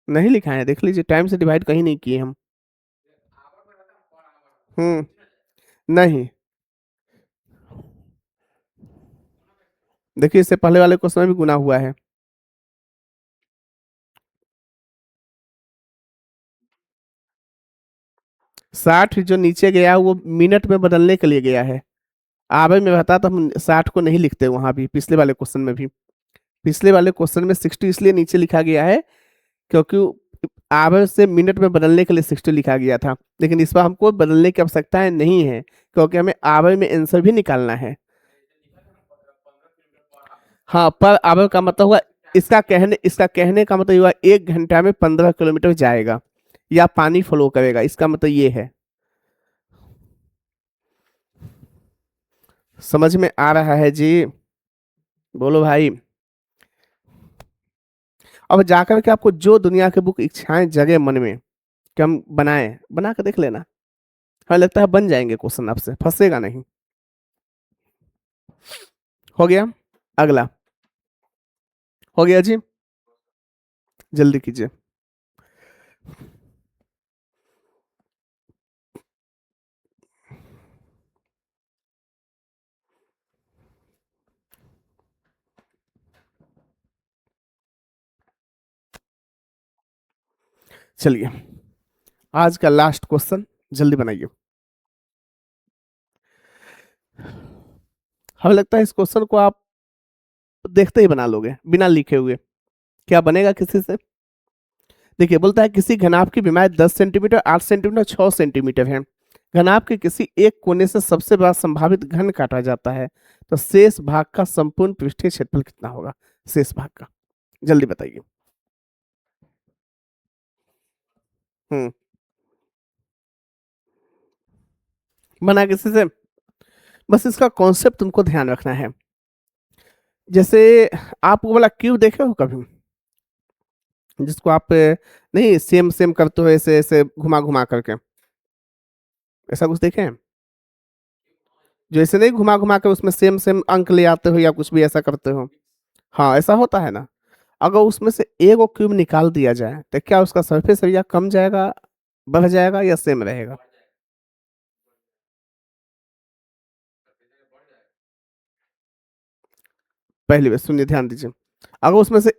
नहीं लिखा है, देख लीजिए, टाइम से डिवाइड कहीं नहीं किए हम। नहीं, देखिए इससे पहले वाले क्वेश्चन में भी गुना हुआ है। 60 जो नीचे गया वो मिनट में बदलने के लिए गया है, आवर में रहता तो हम 60 को नहीं लिखते वहां भी, पिछले वाले क्वेश्चन में भी। पिछले वाले क्वेश्चन में 60 इसलिए नीचे लिखा गया है क्योंकि आवर से मिनट में बदलने के लिए 60 लिखा गया था, लेकिन इस बार हमको बदलने की आवश्यकता नहीं है, क्योंकि हमें आवर में आंसर भी निकालना है। हाँ, पर आवर का मतलब हुआ, इसका कहने का मतलब हुआ 1 घंटा में 15 किलोमीटर जाएगा या पानी फ्लो करेगा, इसका मतलब ये है। समझ में आ रहा है जी? बोलो भाई। अब जाकर के आपको जो दुनिया के बुक इच्छाएं जगे मन में कि हम बनाए, बना कर देख लेना, हमें लगता है बन जाएंगे क्वेश्चन, आपसे फंसेगा नहीं। हो गया, अगला हो गया जी, जल्दी कीजिए। चलिए, आज का लास्ट क्वेश्चन, जल्दी बनाइए। हमें लगता है इस क्वेश्चन को आप देखते ही बना लोगे बिना लिखे हुए। क्या बनेगा किसी से? देखिए, बोलता है किसी घनाभ की बीमारी 10 सेंटीमीटर, 8 सेंटीमीटर, 6 सेंटीमीटर है। घनाभ के किसी एक कोने से सबसे बड़ा संभावित घन काटा जाता है, तो शेष भाग का संपूर्ण पृष्ठीय क्षेत्रफल कितना होगा? शेष भाग का, जल्दी बताइए। हम्म, बना किसी से? बस इसका कॉन्सेप्ट तुमको ध्यान रखना है। जैसे आप वो वाला क्यूब देखे हो कभी, जिसको आप नहीं सेम सेम करते हो, ऐसे ऐसे घुमा घुमा करके, ऐसा कुछ देखे हैं? जो ऐसे नहीं घुमा घुमा के उसमें सेम सेम अंक ले आते हो या कुछ भी ऐसा करते हो, हाँ ऐसा होता है ना। अगर उसमें से एक क्यूब निकाल दिया जाए तो क्या उसका सरफेस एरिया कम जाएगा, बढ़ जाएगा या सेम रहेगा? पहली बात सुनिए, ध्यान दीजिए। अगर उसमें से,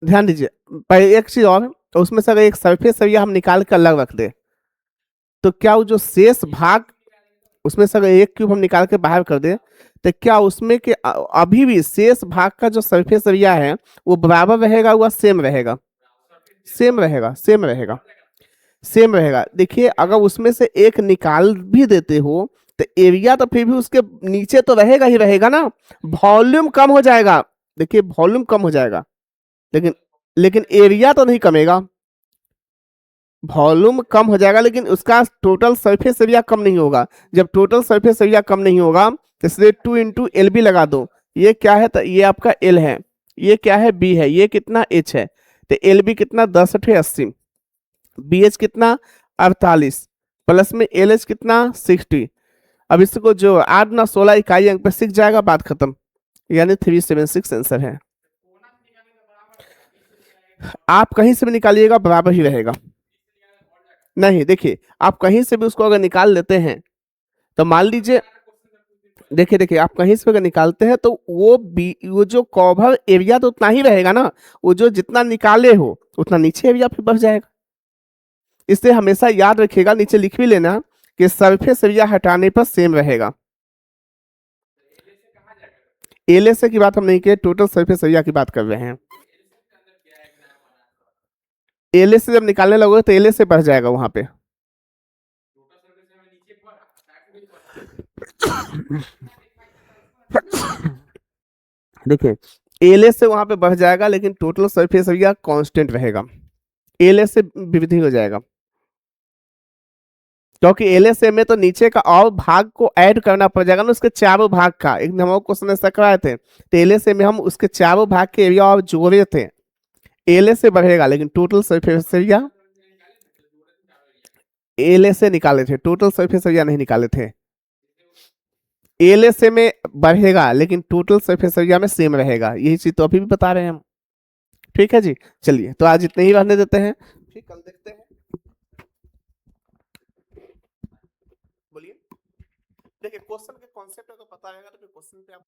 ध्यान दीजिए, पहले एक चीज और, तो उसमें से अगर एक सरफेस एरिया हम निकाल कर अलग रख दे, तो क्या वो जो शेष भाग, उसमें से अगर एक क्यूब हम निकाल के बाहर कर दे, तो क्या उसमें के अभी भी शेष भाग का जो सरफेस एरिया है वो बराबर रहेगा, वह सेम रहेगा? सेम रहेगा, सेम रहेगा, सेम रहेगा। देखिए अगर उसमें से एक निकाल भी देते हो तो एरिया तो फिर भी उसके नीचे तो रहेगा ही रहेगा ना, वॉल्यूम कम हो जाएगा। देखिए वॉल्यूम कम हो जाएगा, लेकिन लेकिन एरिया तो नहीं कमेगा। वॉल्यूम कम हो जाएगा लेकिन उसका टोटल सरफेस एरिया कम नहीं होगा। जब टोटल सरफेस एरिया कम नहीं होगा तो इसलिए 2 × LB लगा दो। ये क्या है, तो ये आपका L है, ये क्या है, B है, ये कितना, H है। तो LB कितना, 10×80, BH कितना, 48, प्लस में LH कितना, 60। अब इसको जो 8×9 = 16 अंक पे सीख जाएगा, बात खत्म। यानी 376 आंसर है। आप कहीं से भी निकालिएगा बराबर ही रहेगा। नहीं देखिए, आप कहीं से भी उसको अगर निकाल लेते हैं तो मान लीजिए, देखिए देखिए, आप कहीं से अगर निकालते हैं तो वो जो कवर एरिया तो उतना ही रहेगा ना, वो जो जितना निकाले हो उतना नीचे एरिया फिर बढ़ जाएगा। इससे हमेशा याद रखिएगा, नीचे लिख भी लेना कि सरफेस एरिया हटाने पर सेम रहेगा। एलएसए की बात हम नहीं किए, टोटल सरफेस एरिया की बात कर रहे हैं। एलएसए जब निकालने लगोगे तो एलएसए बढ़ जाएगा वहां पे। देखिए एलएस से वहां पे बढ़ जाएगा लेकिन टोटल सरफेस एरिया कांस्टेंट रहेगा। एलएस से वृद्धि हो जाएगा, क्योंकि एलएसए में तो नीचे का और भाग को ऐड करना पड़ जाएगा ना, उसके चारों भाग का। एक हम लोग क्वेश्चन ऐसा कराए थे, तो एलएसए में हम उसके चारों भाग के एरिया और जोड़े थे। एलएसए बढ़ेगा लेकिन टोटल सरफेस एरिया, एलएसए निकाले थे, टोटल सरफेस एरिया नहीं निकाले थे। एलएसए में बढ़ेगा लेकिन टोटल सरफेस एरिया में सेम रहेगा, यही चीज तो अभी भी बता रहे हैं हम। ठीक है जी, चलिए तो आज इतने ही रहने देते हैं, फिर कल देखते हैं। बोलिए। देखिए क्वेश्चन के कॉन्सेप्ट अगर पता रहेगा तो फिर क्वेश्चन पे आप